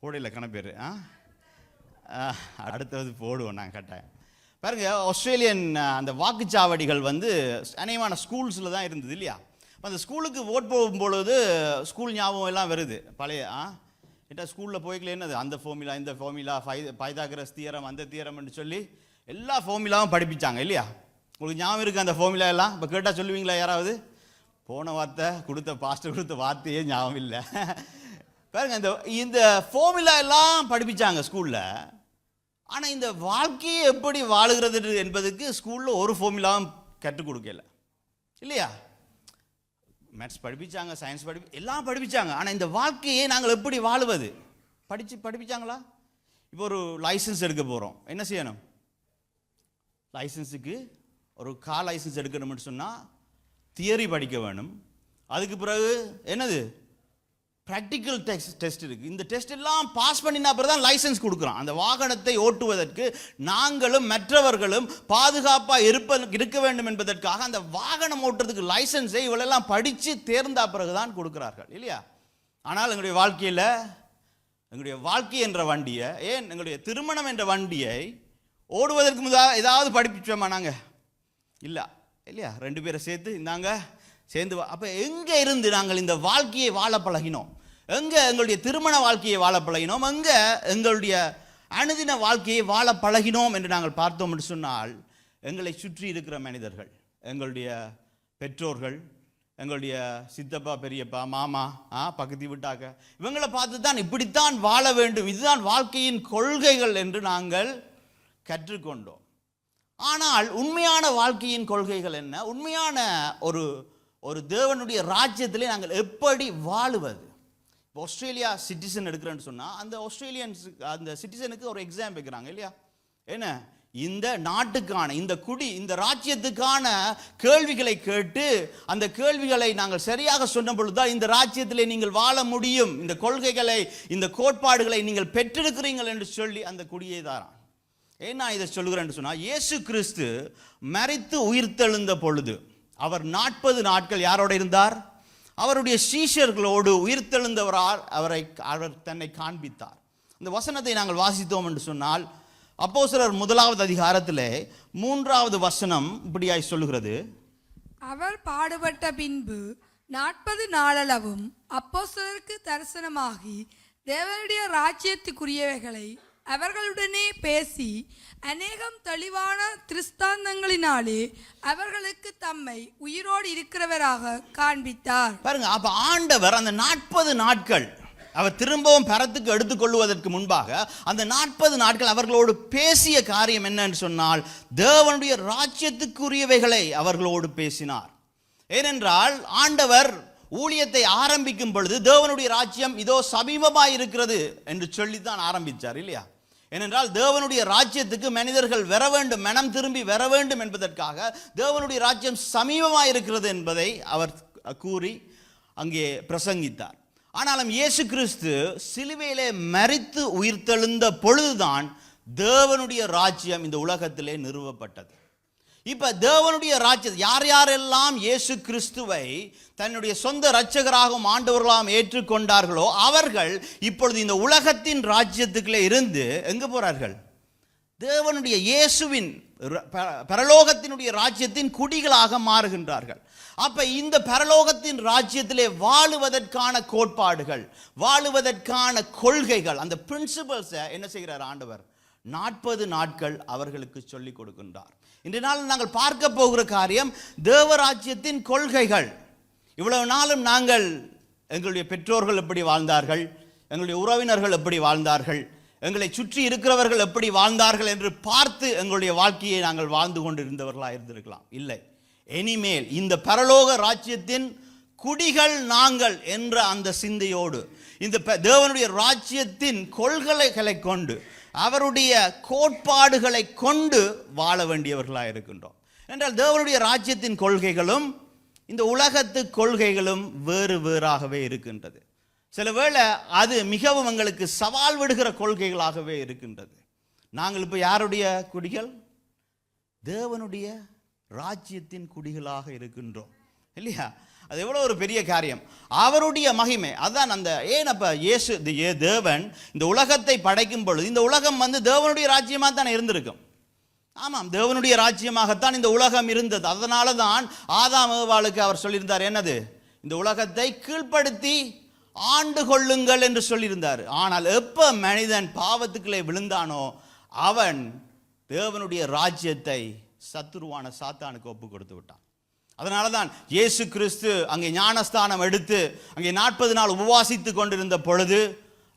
போடையில் கணப்பேர் அடுத்தது போடுவோம் நான் கட்டாயம். பாருங்க, ஆஸ்திரேலியன் அந்த வாக்குச்சாவடிகள் வந்து அநேகமான ஸ்கூல்ஸில் தான் இருந்தது இல்லையா? அந்த ஸ்கூலுக்கு ஓட் போகும்பொழுது ஸ்கூல் ஞாபகம் எல்லாம் வருது. பழைய ஏட்டா ஸ்கூலில் போய்க்கல என்னது அந்த ஃபார்முலா இந்த ஃபார்முலா பைதாகரஸ் தியரம் அந்த தியரம்னு சொல்லி எல்லா ஃபார்முலாவும் படிப்பிச்சாங்க இல்லையா? உங்களுக்கு ஞாபகம் இருக்குது அந்த ஃபார்முலா எல்லாம்? இப்போ கேட்டால் சொல்லுவீங்களா யாராவது? போன வார்த்தை பாஸ்டர் கொடுத்த வார்த்தையே ஞாபகம் இல்லை. பாருங்க, இந்த ஃபார்முலா எல்லாம் படிப்பிச்சாங்க ஸ்கூலில். ஆனால் இந்த வாழ்க்கையை எப்படி வாழுகிறது என்பதுக்கு ஸ்கூலில் ஒரு ஃபார்முலாவும் கற்றுக் கொடுக்கல இல்லையா? மேத்ஸ் படிப்பிச்சாங்க, சயின்ஸ் எல்லாம் படிப்பிச்சாங்க. ஆனால் இந்த வாழ்க்கையை நாங்கள் எப்படி வாழுவது படிப்பிச்சாங்களா? இப்போ ஒரு லைசன்ஸ் எடுக்க போகிறோம், என்ன செய்யணும்? லைசன்ஸுக்கு ஒரு கார் லைசன்ஸ் எடுக்கணும்னு சொன்னால் தியரி படிக்க வேணும். அதுக்கு பிறகு என்னது ப்ராக்டிக்கல் டெஸ்ட் இருக்குது. இந்த டெஸ்ட் எல்லாம் பாஸ் பண்ணினா பிறகு தான் லைசன்ஸ் கொடுக்குறோம். அந்த வாகனத்தை ஓட்டுவதற்கு நாங்களும் மற்றவர்களும் பாதுகாப்பாக இருக்க வேண்டும் என்பதற்காக அந்த வாகனம் ஓட்டுறதுக்கு லைசன்ஸை இவளெல்லாம் படித்து தேர்ந்தா பிறகு தான் கொடுக்குறார்கள் இல்லையா? ஆனால் எங்களுடைய வாழ்க்கையில் எங்களுடைய வாழ்க்கை என்ற வண்டியை, ஏன் எங்களுடைய திருமணம் என்ற வண்டியை ஓடுவதற்கு முதல் ஏதாவது படிப்பிச்சோமா நாங்கள்? இல்லை இல்லையா? 2 பேரை சேர்த்து இந்தாங்க சேர்ந்து. அப்போ எங்கே இருந்து நாங்கள் இந்த வாழ்க்கையை வாழ பழகினோம்? எங்கே எங்களுடைய திருமண வாழ்க்கையை வாழ பழகினோம்? எங்கே எங்களுடைய அனுதின வாழ்க்கையை வாழ பழகினோம் என்று நாங்கள் பார்த்தோம் என்று சொன்னால், எங்களை சுற்றி இருக்கிற மனிதர்கள், எங்களுடைய பெற்றோர்கள், எங்களுடைய சித்தப்பா பெரியப்பா மாமா பக்கத்து விட்டாக்க இவங்களை பார்த்து தான் இப்படித்தான் வாழ வேண்டும், இதுதான் வாழ்க்கையின் கொள்கைகள் என்று நாங்கள் கற்றுக்கொண்டோம். ஆனால் உண்மையான வாழ்க்கையின் கொள்கைகள் என்ன? உண்மையான ஒரு தேவனுடைய ராஜ்யத்திலே நாங்கள் எப்படி வாழுவது? இப்போ ஆஸ்திரேலியா சிட்டிசன் எடுக்கிறேன்னு சொன்னால் அந்த ஆஸ்திரேலியன்ஸ் அந்த சிட்டிசனுக்கு ஒரு எக்ஸாம் வைக்கிறாங்க இல்லையா? என்ன இந்த நாட்டுக்கான இந்த இந்த ராஜ்யத்துக்கான கேள்விகளை கேட்டு அந்த கேள்விகளை நாங்கள் சரியாக சொன்ன பொழுதுதான் இந்த ராஜ்யத்திலே நீங்கள் வாழ முடியும், இந்த கொள்கைகளை இந்த கோட்பாடுகளை நீங்கள் பெற்றிருக்கிறீர்கள் என்று சொல்லி அந்த குடியை தாரான். ஏன்னா இதை சொல்லுகிறேன்னு சொன்னால், இயேசு கிறிஸ்து மரித்து உயிர்த்தெழுந்த பொழுது அவர் 40 நாட்கள் யாரோடு இருந்தார்? அவருடைய சீஷர்களோடு உயிர்த்தெழுந்தவரால் அவர் தன்னை காண்பித்தார். இந்த வசனத்தை நாங்கள் வாசித்தோம் என்று சொன்னால், அப்போஸ்தலர் 1வது அதிகாரத்திலே 3வது வசனம் இப்படியாய் சொல்லுகிறது: அவர் பாடுபட்ட பின்பு 40 நாளளவும் அப்போஸ்தலருக்கு தரிசனமாகி தேவனுடைய ராஜ்யத்துக்குரியவைகளை அவர்களுடனே பேசி அநேகம் தெளிவான திருஸ்தாந்தங்களினாலே அவர்களுக்கு தம்மை உயிரோடு இருக்கிறவராக காண்பித்தார். பாருங்க, அப்ப ஆண்டவர் அந்த 40 நாட்கள் அவர் திரும்பவும் பரத்துக்கு எடுத்துக்கொள்வதற்கு முன்பாக அந்த 40 நாட்கள் அவர்களோடு பேசிய காரியம் என்னன்னு சொன்னால், தேவனுடைய ராஜ்யத்துக்குரியவைகளை அவர்களோடு பேசினார். ஏனென்றால் ஆண்டவர் ஊழியத்தை ஆரம்பிக்கும் பொழுது தேவனுடைய ராஜ்யம் இதோ சமீபமாய் இருக்கிறது என்று சொல்லித்தான் ஆரம்பித்தார் இல்லையா? ஏனென்றால் தேவனுடைய ராஜ்யத்துக்கு மனிதர்கள் வர வேண்டும், மனம் திரும்பி வர வேண்டும் என்பதற்காக தேவனுடைய ராஜ்யம் சமீபமாய் இருக்கிறது என்பதை அவர் கூறி அங்கே பிரசங்கித்தார். ஆனாலும் இயேசு கிறிஸ்து சிலுவையிலே மரித்து உயிர்த்தெழுந்த பொழுதுதான் தேவனுடைய ராஜ்யம் இந்த உலகத்திலே நிறுவப்பட்டது. இப்ப தேவனுடைய ராஜ்யம் யாரெல்லாம் இயேசு கிறிஸ்துவை தன்னுடைய சொந்த இரட்சகராகவும் ஆண்டவர்களாகவும் ஏற்றுக்கொண்டார்களோ அவர்கள் இப்பொழுது இந்த உலகத்தின் ராஜ்யத்துக்குள்ளே இருந்து எங்க போறார்கள்? தேவனுடைய இயேசுவின் பரலோகத்தினுடைய ராஜ்யத்தின் குடிகளாக மாறுகின்றார்கள். அப்ப இந்த பரலோகத்தின் ராஜ்யத்திலே வாழுவதற்கான கோட்பாடுகள், வாழுவதற்கான கொள்கைகள், அந்த பிரின்சிபல்ஸ் என்ன செய்கிறார் ஆண்டவர்? 40 நாட்கள் அவர்களுக்கு சொல்லிக் கொடுக்கின்றார். இன்றைய நாள் நாங்கள் பார்க்க போகிற காரியம் தேவராஜ்யத்தின் கொள்கைகள். இவ்வளவு நாளும் நாங்கள் எங்களுடைய பெற்றோர்கள் எப்படி வாழ்ந்தார்கள், எங்களுடைய உறவினர்கள் எப்படி வாழ்ந்தார்கள், எங்களை சுற்றி இருக்கிறவர்கள் எப்படி வாழ்ந்தார்கள் என்று பார்த்து எங்களுடைய வாழ்க்கையை நாங்கள் வாழ்ந்து கொண்டிருந்தவர்களாக இருந்திருக்கலாம். இல்லை, இனிமேல் இந்த பரலோக ராஜ்யத்தின் குடிகள் நாங்கள் என்ற அந்த சிந்தையோடு இந்த தேவனுடைய ராஜ்யத்தின் கொள்கைகளை கொண்டு அவருடைய கோட்பாடுகளை கொண்டு வாழ வேண்டியவர்களாக இருக்கின்றோம். என்றால் தேவனுடைய ராஜ்யத்தின் கொள்கைகளும் இந்த உலகத்து கொள்கைகளும் வேறு வேறாகவே இருக்கின்றது. சில வேளை அது மிகவும் எங்களுக்கு சவால் விடுகிற கொள்கைகளாகவே இருக்கின்றது. நாங்கள் இப்போ யாருடைய குடிகள்? தேவனுடைய ராஜ்யத்தின் குடிகளாக இருக்கின்றோம் இல்லையா? அது எவ்வளோ ஒரு பெரிய காரியம். அவருடைய மகிமை. அதான் அந்த ஏன் அப்ப இயேசு தேவன் இந்த உலகத்தை படைக்கும் பொழுது இந்த உலகம் தேவனுடைய ராஜ்யமாக தான் இருந்திருக்கும். ஆமாம், தேவனுடைய ராஜ்யமாகத்தான் இந்த உலகம் இருந்தது. அதனால தான் ஆதாம் ஏவாளுக்கு அவர் சொல்லியிருந்தார், என்னது, இந்த உலகத்தை கீழ்ப்படுத்தி ஆண்டு கொள்ளுங்கள் என்று சொல்லியிருந்தார். ஆனால் எப்ப மனிதன் பாவத்துக்குள்ளே விழுந்தானோ அவன் தேவனுடைய ராஜ்யத்தை சத்துருவான சாத்தானுக்கு ஒப்பு கொடுத்து விட்டான். அதனால தான் இயேசு கிறிஸ்து அங்கே ஞானஸ்தானம் எடுத்து அங்கே 40 நாள் உபவாசித்து கொண்டிருந்த பொழுது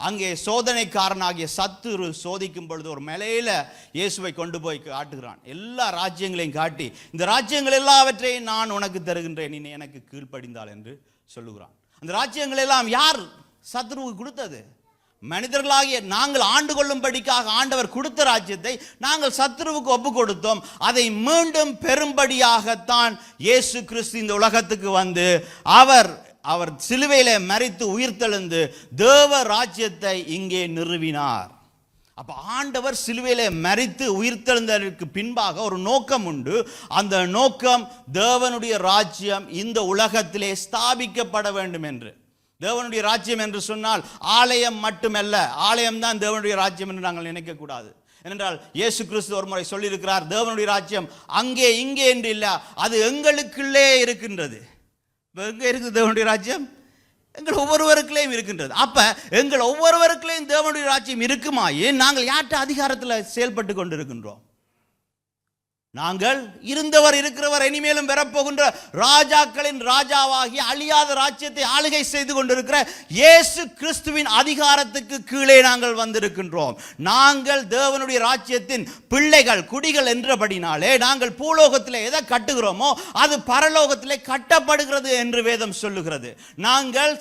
அங்கே சோதனைக்காரனாகிய சத்துரு சோதிக்கும் பொழுது ஒரு மலையில இயேசுவை கொண்டு போய் காட்டுகிறான். எல்லா ராஜ்யங்களையும் காட்டி, இந்த ராஜ்யங்கள் எல்லாவற்றையும் நான் உனக்கு தருகின்றேன், நீ எனக்கு கீழ்ப்படிந்தாள் என்று சொல்லுகிறான். அந்த ராஜ்யங்கள் எல்லாம் யார் சத்துருவுக்கு கொடுத்தது? மனிதர்களாகிய நாங்கள் ஆண்டு கொள்ளும்படிக்காக ஆண்டவர் கொடுத்த ராஜ்யத்தை நாங்கள் சத்துருவுக்கு ஒப்பு கொடுத்தோம். அதை மீண்டும் பெரும்படியாகத்தான் இயேசு கிறிஸ்து இந்த உலகத்துக்கு வந்து அவர் சிலுவையில மரித்து உயிர்த்தெழுந்து தேவ ராஜ்யத்தை இங்கே நிறுவினார். அப்ப ஆண்டவர் சிலுவையில மரித்து உயிர்த்தெழுந்ததற்கு பின்பாக ஒரு நோக்கம் உண்டு. அந்த நோக்கம் தேவனுடைய ராஜ்யம் இந்த உலகத்திலே ஸ்தாபிக்கப்பட வேண்டும் என்று. தேவனுடைய ராஜ்யம் என்று சொன்னால் ஆலயம் மட்டுமல்ல, ஆலயம் தான் தேவனுடைய ராஜ்யம் என்று நாங்கள் நினைக்க கூடாது. ஏனென்றால் இயேசு கிறிஸ்து ஒரு முறை சொல்லியிருக்கிறார், தேவனுடைய ராஜ்யம் அங்கே இங்கே என்று இல்லை, அது எங்களுக்குள்ளே இருக்கின்றது. எங்கே இருக்குது தேவனுடைய ராஜ்யம்? எங்கள் ஒவ்வொருவருக்குள்ளேயும் இருக்கின்றது. அப்ப எங்கள் ஒவ்வொருவருக்குள்ளேயும் தேவனுடைய ராஜ்யம் இருக்குமா? ஏன் நாங்கள் யார்கிட்ட அதிகாரத்தில் செயல்பட்டு கொண்டிருக்கின்றோம்? நாங்கள் இருந்தவர் இருக்கிறவர் இனிமேலும் பெறப்போகின்ற ராஜாக்களின் ராஜாவாகி அழியாத ராஜ்யத்தை ஆளுகை செய்து கொண்டிருக்கிற இயேசு கிறிஸ்துவின் அதிகாரத்துக்கு கீழே நாங்கள் வந்திருக்கின்றோம். நாங்கள் தேவனுடைய ராஜ்யத்தின் பிள்ளைகள், குடிகள் என்றபடினாலே நாங்கள் பூலோகத்திலே எதை கட்டுகிறோமோ அது பரலோகத்திலே கட்டப்படுகிறது என்று வேதம் சொல்லுகிறது. நாங்கள்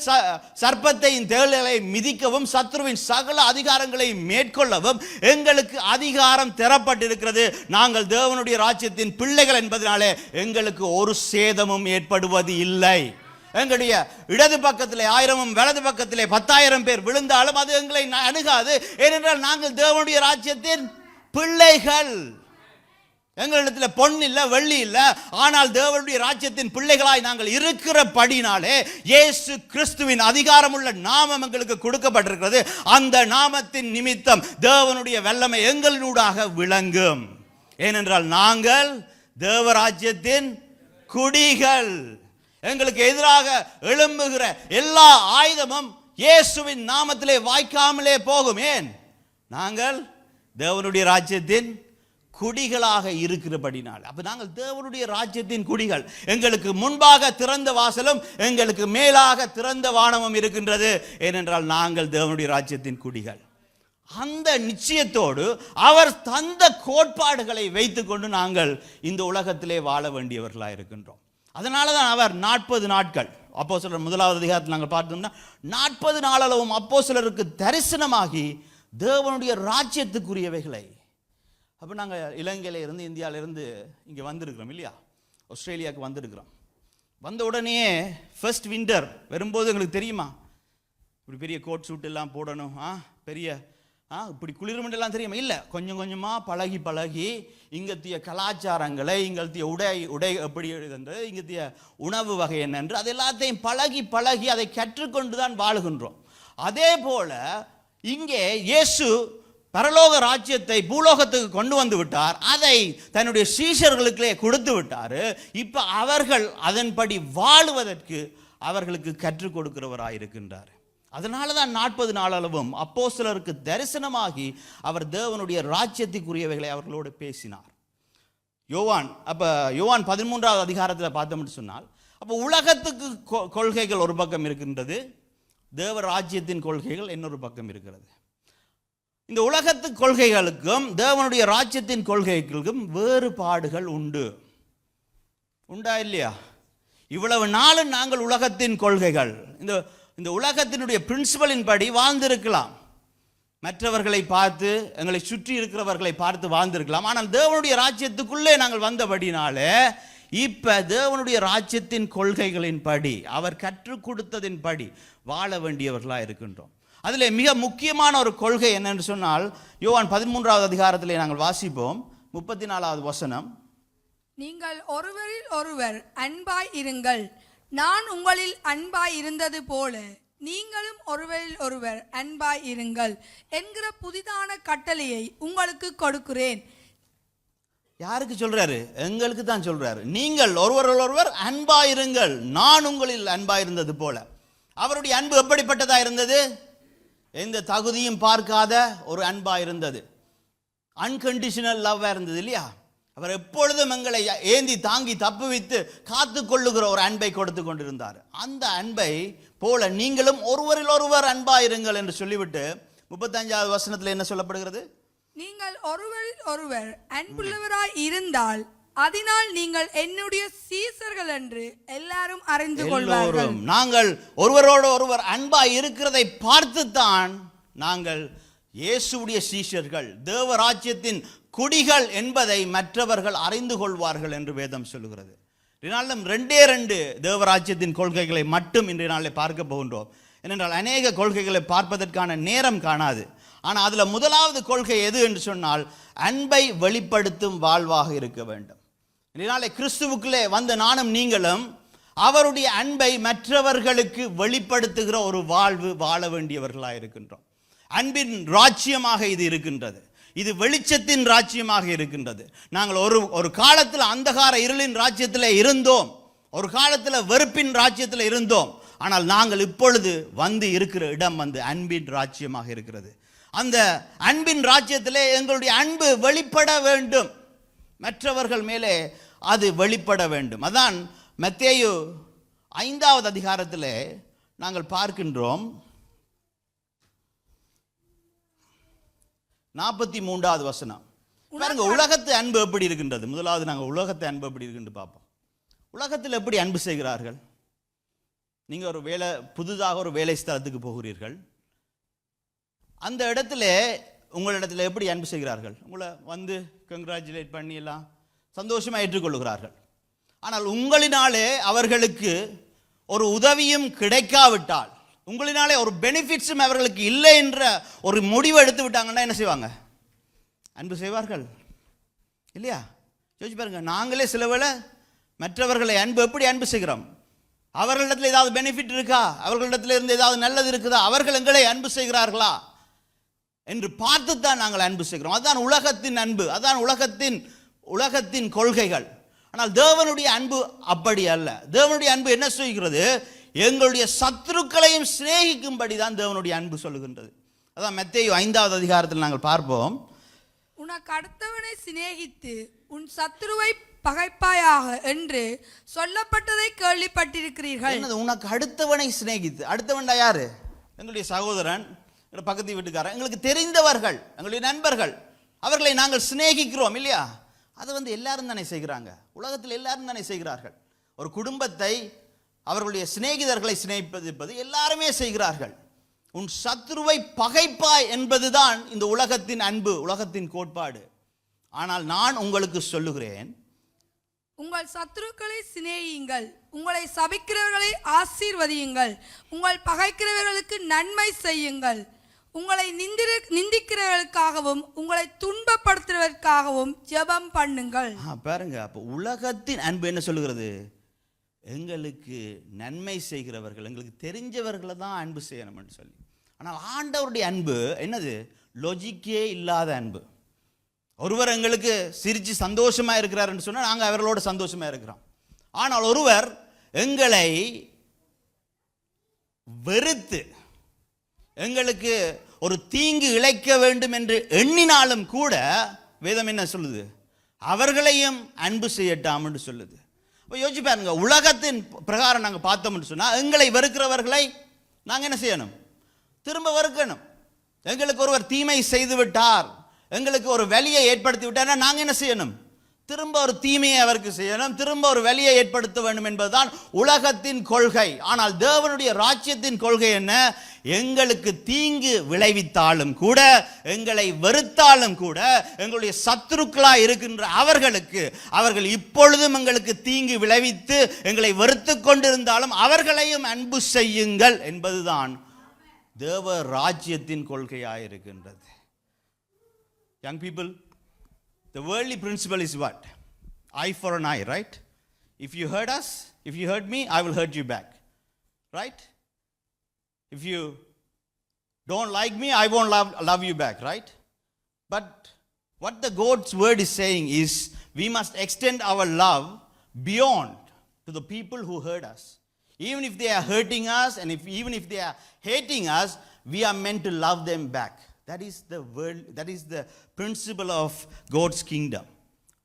சர்ப்பத்தையும் தேள்களை மிதிக்கவும் சத்ருவின் சகல அதிகாரங்களை மேற்கொள்ளவும் எங்களுக்கு அதிகாரம் தரப்பட்டிருக்கிறது. நாங்கள் தேவனுடைய ராஜ்யத்தின் பிள்ளைகள் என்பதனாலே எங்களுக்கு ஒரு சேதமும் ஏற்படுவது இல்லை. எங்களுடைய இடது பக்கத்திலே 1000 வலது பக்கத்திலே 10,000 பேர் விழுந்தாலும் அது எங்களை அணுகாது. ஏனென்றால் நாங்கள் தேவனுடைய ராஜ்யத்தின் பிள்ளைகள். எங்களிடத்தில் பொன் இல்லை, வெள்ளி இல்லை, ஆனால் தேவனுடைய ராஜ்யத்தின் பிள்ளைகளாய் நாங்கள் இருக்கிறபடினாலே இயேசு கிறிஸ்துவின் அதிகாரமுள்ள நாமம் எங்களுக்கு கொடுக்கப்பட்டிருக்கிறது. அந்த நாமத்தின் நிமித்தம் தேவனுடைய வல்லமை எங்களினூடாக விளங்கும். ஏனென்றால் நாங்கள் தேவராஜ்யத்தின் குடிகள். எங்களுக்கு எதிராக எழும்புகிற எல்லா ஆயுதமும் இயேசுவின் நாமத்திலே வாய்க்காமலே போகும். ஏன்? நாங்கள் தேவனுடைய ராஜ்யத்தின் குடிகளாக இருக்கிறபடினால். அப்ப நாங்கள் தேவனுடைய ராஜ்யத்தின் குடிகள். எங்களுக்கு முன்பாக திறந்த வாசலும் எங்களுக்கு மேலாக திறந்த வானமும் இருக்கின்றது. ஏனென்றால் நாங்கள் தேவனுடைய ராஜ்யத்தின் குடிகள். அந்த நிச்சயத்தோடு அவர் தந்த கோட்பாடுகளை வைத்துக்கொண்டு நாங்கள் இந்த உலகத்திலே வாழ வேண்டியவர்களாக இருக்கின்றோம். அதனால தான் அவர் 40 நாட்கள், அப்போஸ்தலர் 1வது அதிகாரத்தில் நாங்கள் பார்த்தோம்னா 40 நாளளவும் அப்போஸ்தலருக்கு தரிசனமாகி தேவனுடைய ராஜ்யத்துக்குரியவைகளை. அப்போ நாங்கள் இலங்கையில இருந்து இந்தியாவிலிருந்து இங்கே வந்திருக்கிறோம் இல்லையா, ஆஸ்திரேலியாவுக்கு வந்திருக்கிறோம். வந்த உடனே ஃபர்ஸ்ட் வின்டர் வரும்போது எங்களுக்கு தெரியுமா இப்படி பெரிய கோட் சூட் எல்லாம் போடணும், பெரிய இப்படி குளிர்மண்டெல்லாம் தெரியுமா? இல்லை, கொஞ்சம் கொஞ்சமாக பழகி இங்கத்திய கலாச்சாரங்களை, இங்கத்திய உடை எப்படி எழுதுன்றது, இங்கத்திய உணவு வகை என்னென்று அது எல்லாத்தையும் பழகி அதை கற்றுக்கொண்டு தான் வாழுகின்றோம். அதே போல இங்கே இயேசு பரலோக ராஜ்யத்தை பூலோகத்துக்கு கொண்டு வந்து விட்டார். அதை தன்னுடைய சீஷர்களுக்கே கொடுத்து விட்டார். இப்போ அவர்கள் அதன்படி வாழுவதற்கு அவர்களுக்கு கற்றுக் கொடுக்கிறவராயிருக்கின்றார். அதனால தான் 40 நாளளவும் அப்போஸ்தலருக்கு தரிசனமாகி அவர் தேவனுடைய ராஜ்யத்துக்குரியவைகளை அவர்களோடு பேசினார். யோவான் 13வது அதிகாரத்தில் பார்த்தோம்னு சொன்னால், அப்போ உலகத்துக்கு கொள்கைகள் ஒரு பக்கம் இருக்கின்றது, தேவ ராஜ்யத்தின் கொள்கைகள் இன்னொரு பக்கம் இருக்கிறது. இந்த உலகத்து கொள்கைகளுக்கும் தேவனுடைய ராஜ்யத்தின் கொள்கைகளுக்கும் வேறுபாடுகள் உண்டா இல்லையா? இவ்வளவு நாளும் நாங்கள் உலகத்தின் கொள்கைகள், இந்த உலகத்தினுடைய பிரின்சிபலின் படி வாழ்ந்திருக்கலாம், மற்றவர்களை பார்த்து எங்களை சுற்றி இருக்கிறவர்களை பார்த்து வாழ்ந்திருக்கலாம். ஆனால் தேவனுடைய ராஜ்யத்துக்குள்ளே நாங்கள் வந்தபடினாலே இப்ப தேவனுடைய ராஜ்யத்தின் கொள்கைகளின் படி, அவர் கற்றுக் கொடுத்ததின் படி வாழ வேண்டியவர்களாக இருக்கின்றோம். அதில் மிக முக்கியமான ஒரு கொள்கை என்னென்று சொன்னால், யோவான் 13வது அதிகாரத்திலே நாங்கள் வாசிப்போம், 34வது வசனம். நீங்கள் ஒருவரில் ஒருவர் அன்பாய் இருங்கள், நான் உங்களில் அன்பாய் இருந்தது போல நீங்களும் ஒருவரில் ஒருவர் அன்பாய் இருங்கள் என்கிற புதிதான கட்டளையை உங்களுக்கு கொடுக்கிறேன். யாருக்கு சொல்றாரு? எங்களுக்கு தான் சொல்றாரு. நீங்கள் ஒருவர் அன்பாயிருங்கள், நான் உங்களில் அன்பாயிருந்தது போல. அவருடைய அன்பு எப்படிப்பட்டதா இருந்தது? எந்த தகுதியும் பார்க்காத ஒரு அன்பாயிருந்தது. அன்கண்டிஷனல் லவ்வா இருந்தது இல்லையா? அவர் எப்பொழுதும் எங்களை ஏந்தி தாங்கி தப்புவித்து காத்து கொள்ளுகிற ஒரு அன்பை கொடுத்து கொண்டிருந்தார். அந்த அன்பை போல நீங்களும் ஒருவரில் ஒருவர் அன்பாயிருங்கள் என்று சொல்லிவிட்டு 35வது வசனத்தில் என்ன சொல்லப்படுகிறது? நீங்கள் ஒருவரில் ஒருவர் அன்புள்ளவராய் இருந்தால் அதனால் நீங்கள் என்னுடைய சீசர்கள் என்று எல்லாரும் அறிந்து கொள்வார்கள். நாங்கள் ஒருவரோடு ஒருவர் அன்பாய் இருக்கிறதை பார்த்துத்தான் நாங்கள் இயேசுவுடைய சீஷர்கள், தேவராஜ்யத்தின் குடிகள் என்பதை மற்றவர்கள் அறிந்து கொள்வார்கள் என்று வேதம் சொல்லுகிறது. இதனாலும் 2 தேவராஜ்யத்தின் கொள்கைகளை மட்டும் இன்றைய நாளில் பார்க்க போகின்றோம். ஏனென்றால் அநேக கொள்கைகளை பார்ப்பதற்கான நேரம் காணாது. ஆனால் அதில் முதலாவது கொள்கை எது என்று சொன்னால் அன்பை வெளிப்படுத்தும் வாழ்வாக இருக்க வேண்டும். இதனாலே கிறிஸ்துவுக்குள்ளே வந்த நானும் நீங்களும் அவருடைய அன்பை மற்றவர்களுக்கு வெளிப்படுத்துகிற ஒரு வாழ்வு வாழ வேண்டியவர்களாக இருக்கின்றோம். அன்பின் ராஜ்யமாக இது இருக்கின்றது. இது வெளிச்சத்தின் ராஜ்யமாக இருக்கின்றது. நாங்கள் ஒரு காலத்தில் அந்தகார இருளின் ராஜ்யத்தில் இருந்தோம், ஒரு காலத்தில் வெறுப்பின் ராஜ்யத்தில் இருந்தோம். ஆனால் நாங்கள் இப்பொழுது வந்து இருக்கிற இடம் அன்பின் ராஜ்யமாக இருக்கிறது. அந்த அன்பின் ராஜ்யத்திலே எங்களுடைய அன்பு வெளிப்பட வேண்டும், மற்றவர்கள் மேலே அது வெளிப்பட வேண்டும். அதான் மத்தேயு 5வது அதிகாரத்திலே நாங்கள் பார்க்கின்றோம். 43வது வசனம் பாருங்க. உலகத்து அன்பு எப்படி இருக்கின்றது? முதலாவது நாங்கள் உலகத்து அன்பு எப்படி இருக்குன்னு பார்ப்போம். உலகத்தில் எப்படி அன்பு செய்கிறார்கள்? நீங்கள் புதிதாக ஒரு வேலை ஸ்தலத்துக்கு போகிறீர்கள். அந்த இடத்துல உங்களிடத்தில் எப்படி அன்பு செய்கிறார்கள்? உங்களை வந்து கங்க்ராச்சுலேட் பண்ணி எல்லாம் சந்தோஷமாக ஏற்றுக்கொள்கிறார்கள். ஆனால் உங்களினாலே அவர்களுக்கு ஒரு உதவியும் கிடைக்காவிட்டால், உங்களினாலே ஒரு பெனிஃபிட்ஸும் அவர்களுக்கு இல்லை என்ற ஒரு முடிவு எடுத்து விட்டாங்கன்னா என்ன செய்வாங்க? அன்பு செய்வார்கள் இல்லையா? யோசிச்சு பாருங்க. நாங்களே சில வேளை மற்றவர்களை எப்படி அன்பு செய்கிறோம்? அவர்களிடத்தில் ஏதாவது பெனிஃபிட் இருக்கா? அவர்களிடத்தில் இருந்து ஏதாவது நல்லது இருக்குதா? அவர்கள் எங்களை அன்பு செய்கிறார்களா என்று பார்த்து தான் நாங்கள் அன்பு செய்கிறோம். அதுதான் உலகத்தின் அன்பு, அதான் உலகத்தின் கொள்கைகள். ஆனால் தேவனுடைய அன்பு அப்படி அல்ல. தேவனுடைய அன்பு என்ன செய்கிறது? எங்களுடைய சத்துருக்களையும் சிநேகிக்கும்படி தான் தேவனுடைய அன்பு சொல்லுகின்றது. அதான் மத்தேயு 5வது அதிகாரத்தில் நாங்கள் பார்ப்போம். உனக்கு அடுத்தவனை சிநேகித்து உன் சத்துருவை பகைப்பாயாக என்று சொல்லப்பட்டதை கேள்விப்பட்டிருக்கிறீர்கள். உனக்கு அடுத்தவனை சிநேகித்து, அடுத்தவன்டா யாரு? எங்களுடைய சகோதரன், பக்கத்து வீட்டுக்காரன், எங்களுக்கு தெரிந்தவர்கள், எங்களுடைய நண்பர்கள், அவர்களை நாங்கள் சிநேகிக்கிறோம் இல்லையா? அது எல்லாரும் தானே செய்கிறாங்க. உலகத்தில் எல்லாரும் தானே செய்கிறார்கள். ஒரு குடும்பத்தை அவர்களுடைய சிநேகிதர்களை சிநேகிப்பது எல்லாருமே செய்கிறார்கள். உன் சத்ருவை பகைப்பாய் என்பதுதான் இந்த உலகத்தின் அன்பு, உலகத்தின் கோட்பாடு. ஆனால் நான் உங்களுக்கு சொல்லுகிறேன், உங்கள் சத்துருக்களை சிநேகியுங்கள், உங்களை சபிக்கிறவர்களை ஆசீர்வதியுங்கள், உங்கள் பகைக்கிறவர்களுக்கு நன்மை செய்யுங்கள், உங்களை நிந்திக்கிறவர்களுக்காகவும் உங்களை துன்பப்படுத்துவதற்காகவும் ஜெபம் பண்ணுங்கள். பாருங்க, அப்போ உலகத்தின் அன்பு என்ன சொல்லுகிறது? எங்களுக்கு நன்மை செய்கிறவர்கள், எங்களுக்கு தெரிஞ்சவர்களை தான் அன்பு செய்யணும்னு சொல்லி. ஆனால் ஆண்டவருடைய அன்பு என்னது? லொஜிக்கே இல்லாத அன்பு. ஒருவர் எங்களுக்கு சிரித்து சந்தோஷமா இருக்கிறாருன்னு சொன்னால் நாங்கள் அவர்களோட சந்தோஷமா இருக்கிறோம். ஆனால் ஒருவர் எங்களை வெறுத்து எங்களுக்கு ஒரு தீங்கு இழைக்க வேண்டும் என்று எண்ணினாலும் கூட வேதம் என்ன சொல்லுது? அவர்களையும் அன்பு செய்யட்டாம் என்று சொல்லுது. யோசிச்சு பாருங்க, உலகத்தின் பிரகாரம் நாங்கள் பார்த்தோம்னு சொன்னால் எங்களை வெறுக்கிறவர்களை நாங்கள் என்ன செய்யணும்? திரும்ப வெறுக்கணும். எங்களுக்கு ஒருவர் தீமை செய்து விட்டார், எங்களுக்கு ஒரு வலியை ஏற்படுத்தி விட்டார்னா நாங்கள் என்ன செய்யணும்? திரும்ப ஒரு தீமையை அவருக்கு செய்யணும், திரும்ப ஒரு வலியை ஏற்படுத்த வேண்டும் என்பதுதான் உலகத்தின் கொள்கை. ஆனால் தேவனுடைய ராஜ்யத்தின் கொள்கை என்ன? எங்களுக்கு தீங்கு விளைவித்தாலும் கூட, எங்களை வெறுத்தாலும் கூட, எங்களுடைய சத்துருக்களாய் இருக்கின்ற அவர்கள் இப்பொழுதும் எங்களுக்கு தீங்கு விளைவித்து எங்களை வெறுத்து கொண்டிருந்தாலும் அவர்களையும் அன்பு செய்யுங்கள் என்பதுதான் தேவ ராஜ்யத்தின் கொள்கையாக இருக்கின்றது. Young people, the worldly principle is what? Eye for an eye, right? If you hurt us, If you hurt me, I will hurt you back. Right? If you don't like me, I won't love you back. Right? But what the God's word is saying is we must extend our love beyond to the people who hurt us. Even if they are hurting us and even if they are hating us, we are meant to love them back. That is the world, that is the principle of God's kingdom.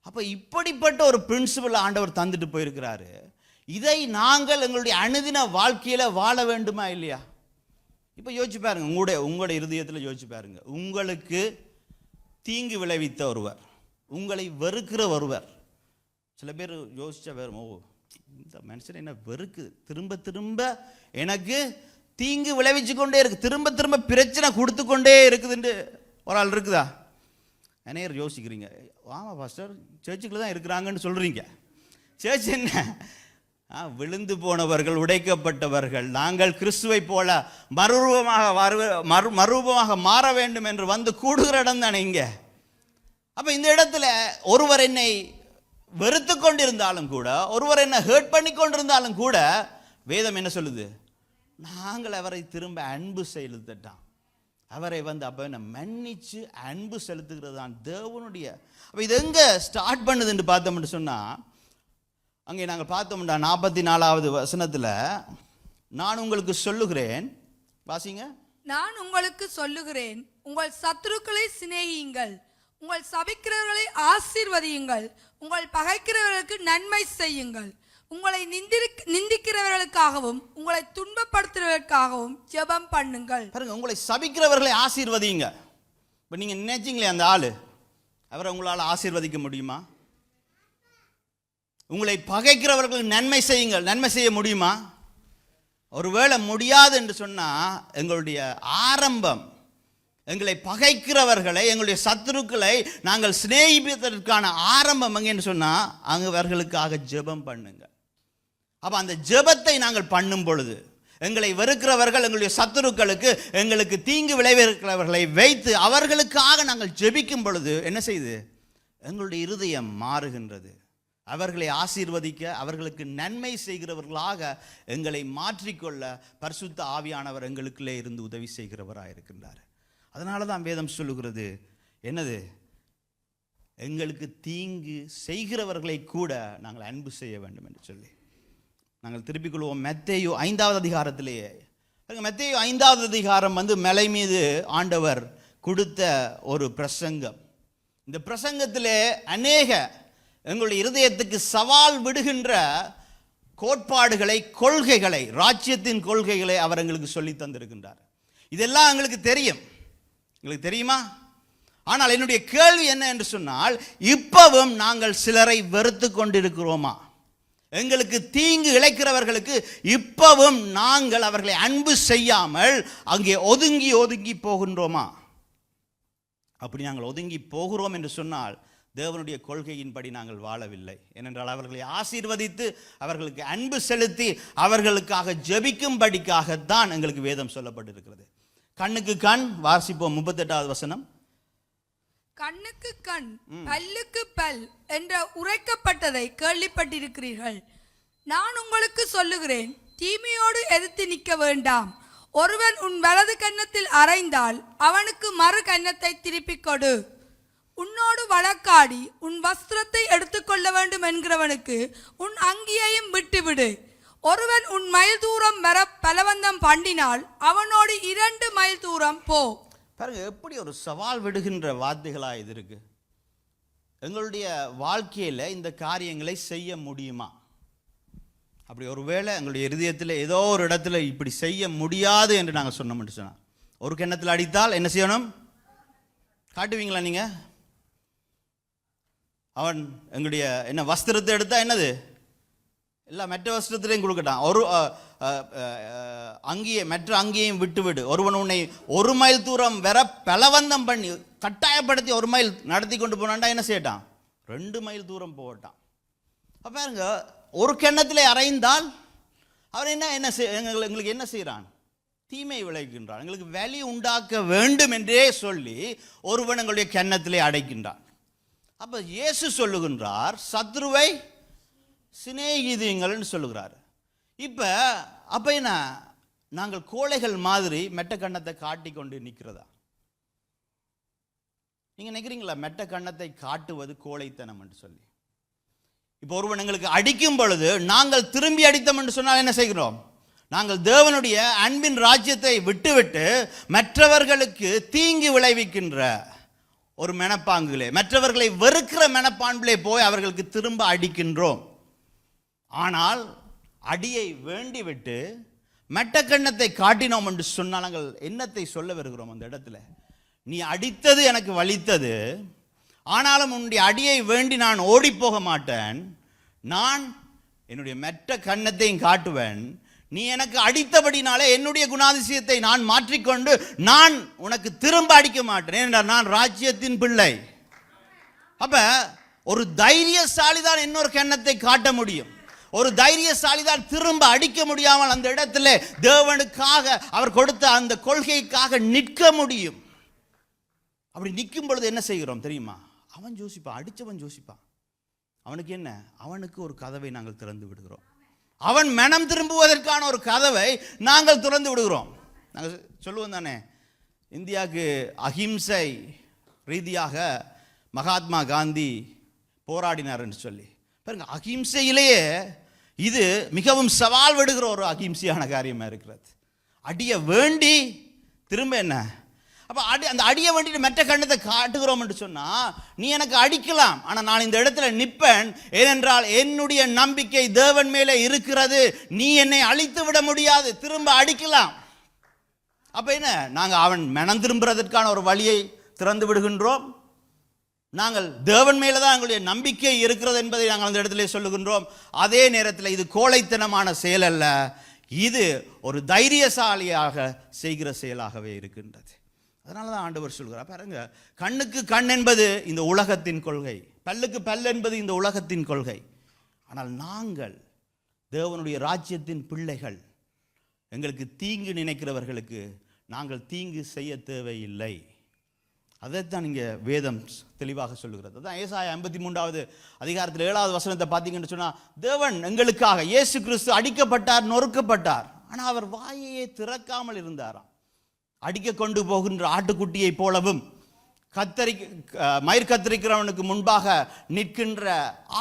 அப்போ இப்படிப்பட்ட ஒரு principal ஆண்டவர் தந்துட்டு போயிருக்கிறாரு. இதை நாங்கள் எங்களுடைய அனுதின வாழ்க்கையில் வாழ வேண்டுமா இல்லையா? இப்போ யோசிச்சு பாருங்க, உங்களுடைய இருதயத்தில் யோசிச்சு பாருங்க. உங்களுக்கு தீங்கு விளைவித்த ஒருவர், உங்களை வெறுக்கிற ஒருவர். சில பேர் யோசிச்சா வேறும், ஓ இந்த மனுஷன் என்ன வெறுக்கு, திரும்ப திரும்ப எனக்கு தீங்கு விளைவிச்சு கொண்டே இருக்கு, திரும்ப திரும்ப பிரச்சனை கொடுத்து கொண்டே இருக்குதுன்னு ஒரு ஆள் இருக்குதா? நிறைய யோசிக்கிறீங்க, ஆமாம் பாஸ்டர் சர்ச்சுக்குள்ள தான் இருக்கிறாங்கன்னு சொல்கிறீங்க. சர்ச் என்ன? விழுந்து போனவர்கள், உடைக்கப்பட்டவர்கள், நாங்கள் கிறிஸ்துவை போல மறுரூபமாக மாற வேண்டும் என்று வந்து கூடுகிற இடம் தானே இங்கே. அப்போ இந்த இடத்துல ஒருவர் என்னை வெறுத்து கொண்டிருந்தாலும் கூட, ஒருவர் என்னை ஹர்ட் பண்ணி கொண்டிருந்தாலும் கூட, வேதம் என்ன சொல்லுது? நாங்கள் அவரை திரும்ப அன்பு செலுத்தட்டான், அவரை அப்போ என்ன மன்னிச்சு அன்பு செலுத்துகிறது தான் தேவனுடைய. அப்போ இது எங்கே ஸ்டார்ட் பண்ணுதுன்னு பார்த்தோம்னு சொன்னால், அங்கே நாங்கள் பார்த்தோம்னா 44வது வசனத்தில், நான் உங்களுக்கு சொல்லுகிறேன், வாசிங்க. நான் உங்களுக்கு சொல்லுகிறேன், உங்கள் சத்துருக்களை சிநேகியுங்கள், உங்கள் சபிக்கிறவர்களை ஆசீர்வதியுங்கள், உங்கள் பகைக்கிறவர்களுக்கு நன்மை செய்யுங்கள், உங்களை நிந்திக்கிறவர்களுக்காகவும் உங்களை துன்பப்படுத்துறவர்களுக்காகவும் ஜெபம் பண்ணுங்கள். பாருங்க, உங்களை சபிக்கிறவர்களை ஆசீர்வதியுங்க. இப்போ நீங்கள் நினைச்சிங்களே அந்த ஆளு, அவரை உங்களால் ஆசீர்வதிக்க முடியுமா? உங்களை பகைக்கிறவர்களுக்கு நன்மை செய்யுங்கள், நன்மை செய்ய முடியுமா? ஒருவேளை முடியாது என்று சொன்னால், எங்களுடைய ஆரம்பம், எங்களை பகைக்கிறவர்களை, எங்களுடைய சத்துருக்களை நாங்கள் சிநேகிப்பதற்கான ஆரம்பம் எங்கன்னு சொன்னால், அவர்களுக்காக ஜெபம் பண்ணுங்க. அப்போ அந்த ஜெபத்தை நாங்கள் பண்ணும் பொழுது, எங்களை வெறுக்கிறவர்கள், எங்களுடைய சத்துருக்களுக்கு, எங்களுக்கு தீங்கு விளைவிக்கிறவர்களை வைத்து அவர்களுக்காக நாங்கள் ஜெபிக்கும் பொழுது என்ன செய்யுது? எங்களுடைய இருதயம் மாறுகின்றது. அவர்களை ஆசீர்வதிக்க, அவர்களுக்கு நன்மை செய்கிறவர்களாக எங்களை மாற்றிக்கொள்ள பரிசுத்த ஆவியானவர் எங்களுக்குள்ளே இருந்து உதவி செய்கிறவராக இருக்கின்றார். அதனால தான் வேதம் சொல்லுகிறது, என்னது? எங்களுக்கு தீங்கு செய்கிறவர்களை கூட நாங்கள் அன்பு செய்ய வேண்டும் என்று சொல்லி. நாங்கள் திருப்பிக் கொள்வோம் மத்தேயு 5வது அதிகாரத்திலேயே. மத்தேயு 5வது அதிகாரம் மலை மீது ஆண்டவர் கொடுத்த ஒரு பிரசங்கம். இந்த பிரசங்கத்திலே அநேக எங்களுடைய இருதயத்துக்கு சவால் விடுகின்ற கோட்பாடுகளை, கொள்கைகளை, ராஜ்யத்தின் கொள்கைகளை அவர் எங்களுக்கு சொல்லி தந்திருக்கின்றார். இதெல்லாம் எங்களுக்கு தெரியும், எங்களுக்கு தெரியுமா? ஆனால் என்னுடைய கேள்வி என்ன என்று சொன்னால், இப்பவும் நாங்கள் சிலரை வெறுத்து கொண்டிருக்கிறோமா? எங்களுக்கு தீங்கு இழைக்கிறவர்களுக்கு இப்பவும் நாங்கள் அவர்களை அன்பு செய்யாமல் அங்கே ஒதுங்கி ஒதுங்கி போகின்றோமா? அப்படி நாங்கள் ஒதுங்கி போகிறோம் என்று சொன்னால், தேவனுடைய கொள்கையின்படி நாங்கள் வாழவில்லை. ஏனென்றால் அவர்களை ஆசீர்வதித்து, அவர்களுக்கு அன்பு செலுத்தி, அவர்களுக்காக ஜெபிக்கும்படிக்காகத்தான் எங்களுக்கு வேதம் சொல்லப்பட்டிருக்கிறது. கண்ணுக்கு கண், வாசிப்போம் 38வது வசனம். கண்ணுக்கு கண், பல்லுக்கு பல் என்ற உரைக்கப்பட்டதை கேள்விப்பட்டிருக்கிறீர்கள். நான் உங்களுக்கு சொல்லுகிறேன், தீமையோடு எதிர்த்து நிற்க வேண்டாம். ஒருவன் உன் வலது கன்னத்தில் அறைந்தால் அவனுக்கு மறு கன்னத்தை திருப்பிக் கொடு. உன்னோடு வழக்காடி உன் வஸ்திரத்தை எடுத்துக்கொள்ள வேண்டும் என்கிறவனுக்கு உன் அங்கியையும் விட்டுவிடு. ஒருவன் உன் மைல் தூரம் வர பலவந்தம் பண்ணினால் அவனோடு 2 மைல் தூரம் போ. பாருங்க, எப்படி ஒரு சவால் விடுகின்ற வார்த்தைகளாக இது இருக்கு. எங்களுடைய வாழ்க்கையில் இந்த காரியங்களை செய்ய முடியுமா? அப்படி ஒருவேளை எங்களுடைய இருதயத்தில் ஏதோ ஒரு இடத்துல இப்படி செய்ய முடியாது என்று நாங்கள் சொன்னோம்னு சொன்னால், ஒரு கிண்ணத்தில் அடித்தால் என்ன செய்யணும்? காட்டுவீங்களா நீங்கள்? அவன் எங்களுடைய என்ன வஸ்திரத்தை எடுத்தால் என்னது? இல்லை, மற்ற வஸ்திரத்திலையும் கொடுக்கட்டான். ஒரு அங்கேயே மற்ற அங்கேயும் விட்டுவிடு. ஒருவன் உன்னை 1 மைல் தூரம் வர பலவந்தம் பண்ணி கட்டாயப்படுத்தி 1 மைல் நடத்தி கொண்டு போனான்டா, என்ன செய்யட்டான்? 2 மைல் தூரம் போகட்டான். அப்போ பாருங்க, ஒரு கிண்ணத்திலே அறைந்தால் அவன் எங்களுக்கு என்ன செய்கிறான்? தீமை விளைவிக்கின்றான். எங்களுக்கு வலி உண்டாக்க வேண்டும் என்றே சொல்லி ஒருவன் எங்களுடைய கிண்ணத்திலே அடைக்கின்றான். அப்போ இயேசு சொல்லுகின்றார், சத்ருவை சிநேகிதிங்கள்னு சொல்லுகிறார். அப்ப என்ன, நாங்கள் கோழைகள் மாதிரி மெட்ட கண்ணத்தை காட்டி கொண்டு நிற்கிறதா? நீங்க நினைக்கிறீங்களா மெட்ட கண்ணத்தை காட்டுவது கோழைத்தனம் என்று சொல்லி? இப்போ ஒருவன் எங்களுக்கு அடிக்கும் பொழுது நாங்கள் திரும்பி அடித்தோம் என்று சொன்னால் என்ன செய்கிறோம்? நாங்கள் தேவனுடைய அன்பின் ராஜ்யத்தை விட்டுவிட்டு மற்றவர்களுக்கு தீங்கு விளைவிக்கின்ற ஒரு மனப்பாங்கிலே, மற்றவர்களை வெறுக்கிற மனப்பான்பிலே போய் அவர்களுக்கு திரும்ப அடிக்கின்றோம். ஆனால் அடியை வேண்டிவிட்டு மெட்டக்கண்ணத்தை காட்டினோம் என்று சொன்னால் நாங்கள் என்னத்தை சொல்ல வருகிறோம் அந்த இடத்துல? நீ அடித்தது எனக்கு வலித்தது, ஆனாலும் உன்னுடைய அடியை வேண்டி நான் ஓடி போக மாட்டேன். நான் என்னுடைய மெட்ட கண்ணத்தையும் காட்டுவேன். நீ எனக்கு அடித்தபடினாலே என்னுடைய குணாதிசயத்தை நான் மாற்றிக்கொண்டு நான் உனக்கு திரும்ப அடிக்க மாட்டேன். ஏனென்றால் நான் ராஜ்யத்தின் பிள்ளை. அப்ப ஒரு தைரியசாலி தான் இன்னொரு கண்ணத்தை காட்ட முடியும். ஒரு தைரியசாலி தான் திரும்ப அடிக்க முடியாமல் அந்த இடத்துல தேவனுக்காக அவர் கொடுத்த அந்த கொள்கைக்காக நிற்க முடியும். அப்படி நிற்கும் பொழுது என்ன செய்கிறோம் தெரியுமா? அவன் யோசிப்பான், அடித்தவன் யோசிப்பான். அவனுக்கு என்ன? அவனுக்கு ஒரு கதவை நாங்கள் திறந்து விடுகிறோம். அவன் மனம் திரும்புவதற்கான ஒரு கதவை நாங்கள் திறந்து விடுகிறோம். நாங்கள் சொல்லுவோம் தானே, இந்தியாவுக்கு அஹிம்சை ரீதியாக மகாத்மா காந்தி போராடினார் என்று சொல்லி. பாருங்க, அஹிம்சையிலேயே இது மிகவும் சவால் விடுகிற ஒரு அஹிம்சையான காரியமாக இருக்கிறது. அடிய வேண்டி திரும்ப என்ன? அப்போ அந்த அடியை வேண்டிட்டு மெட்ட கண்ணத்தை காட்டுகிறோம் என்று சொன்னால், நீ எனக்கு அடிக்கலாம், ஆனால் நான் இந்த இடத்துல நிற்பேன். ஏனென்றால் என்னுடைய நம்பிக்கை தேவன் மேலே இருக்கிறது. நீ என்னை அழித்து விட முடியாது, திரும்ப அடிக்கலாம். அப்போ என்ன? நாங்கள் அவன் மனம் திரும்புறதற்கான ஒரு வழியை திறந்து விடுகின்றோம். நாங்கள் தேவன் மேலே தான் எங்களுடைய நம்பிக்கை இருக்கிறது என்பதை நாங்கள் அந்த இடத்துல சொல்லுகின்றோம். அதே நேரத்தில் இது கோழைத்தனமான செயல் அல்ல, இது ஒரு தைரியசாலியாக செய்கிற செயலாகவே இருக்கின்றது. அதனால தான் ஆண்டவர் சொல்கிறார், பாருங்க, கண்ணுக்கு கண் என்பது இந்த உலகத்தின் கொள்கை, பல்லுக்கு பல் என்பது இந்த உலகத்தின் கொள்கை. ஆனால் நாங்கள் தேவனுடைய ராஜ்யத்தின் பிள்ளைகள். எங்களுக்கு தீங்கு நினைக்கிறவர்களுக்கு நாங்கள் தீங்கு செய்ய தேவையில்லை. அதைத்தான் இங்கே வேதம் தெளிவாக சொல்லுகிறது. அதான் ஏசாயா 53வது அதிகாரத்தில் 7வது வசனத்தை பார்த்தீங்கன்னு சொன்னால், தேவன் எங்களுக்காக இயேசு கிறிஸ்து அடிக்கப்பட்டார், நொறுக்கப்பட்டார், ஆனால் அவர் வாயையே திறக்காமல் இருந்தாராம். அடிக்க கொண்டு போகின்ற ஆட்டுக்குட்டியை போலவும் மயிர் கத்தரிக்கிறவனுக்கு முன்பாக நிற்கின்ற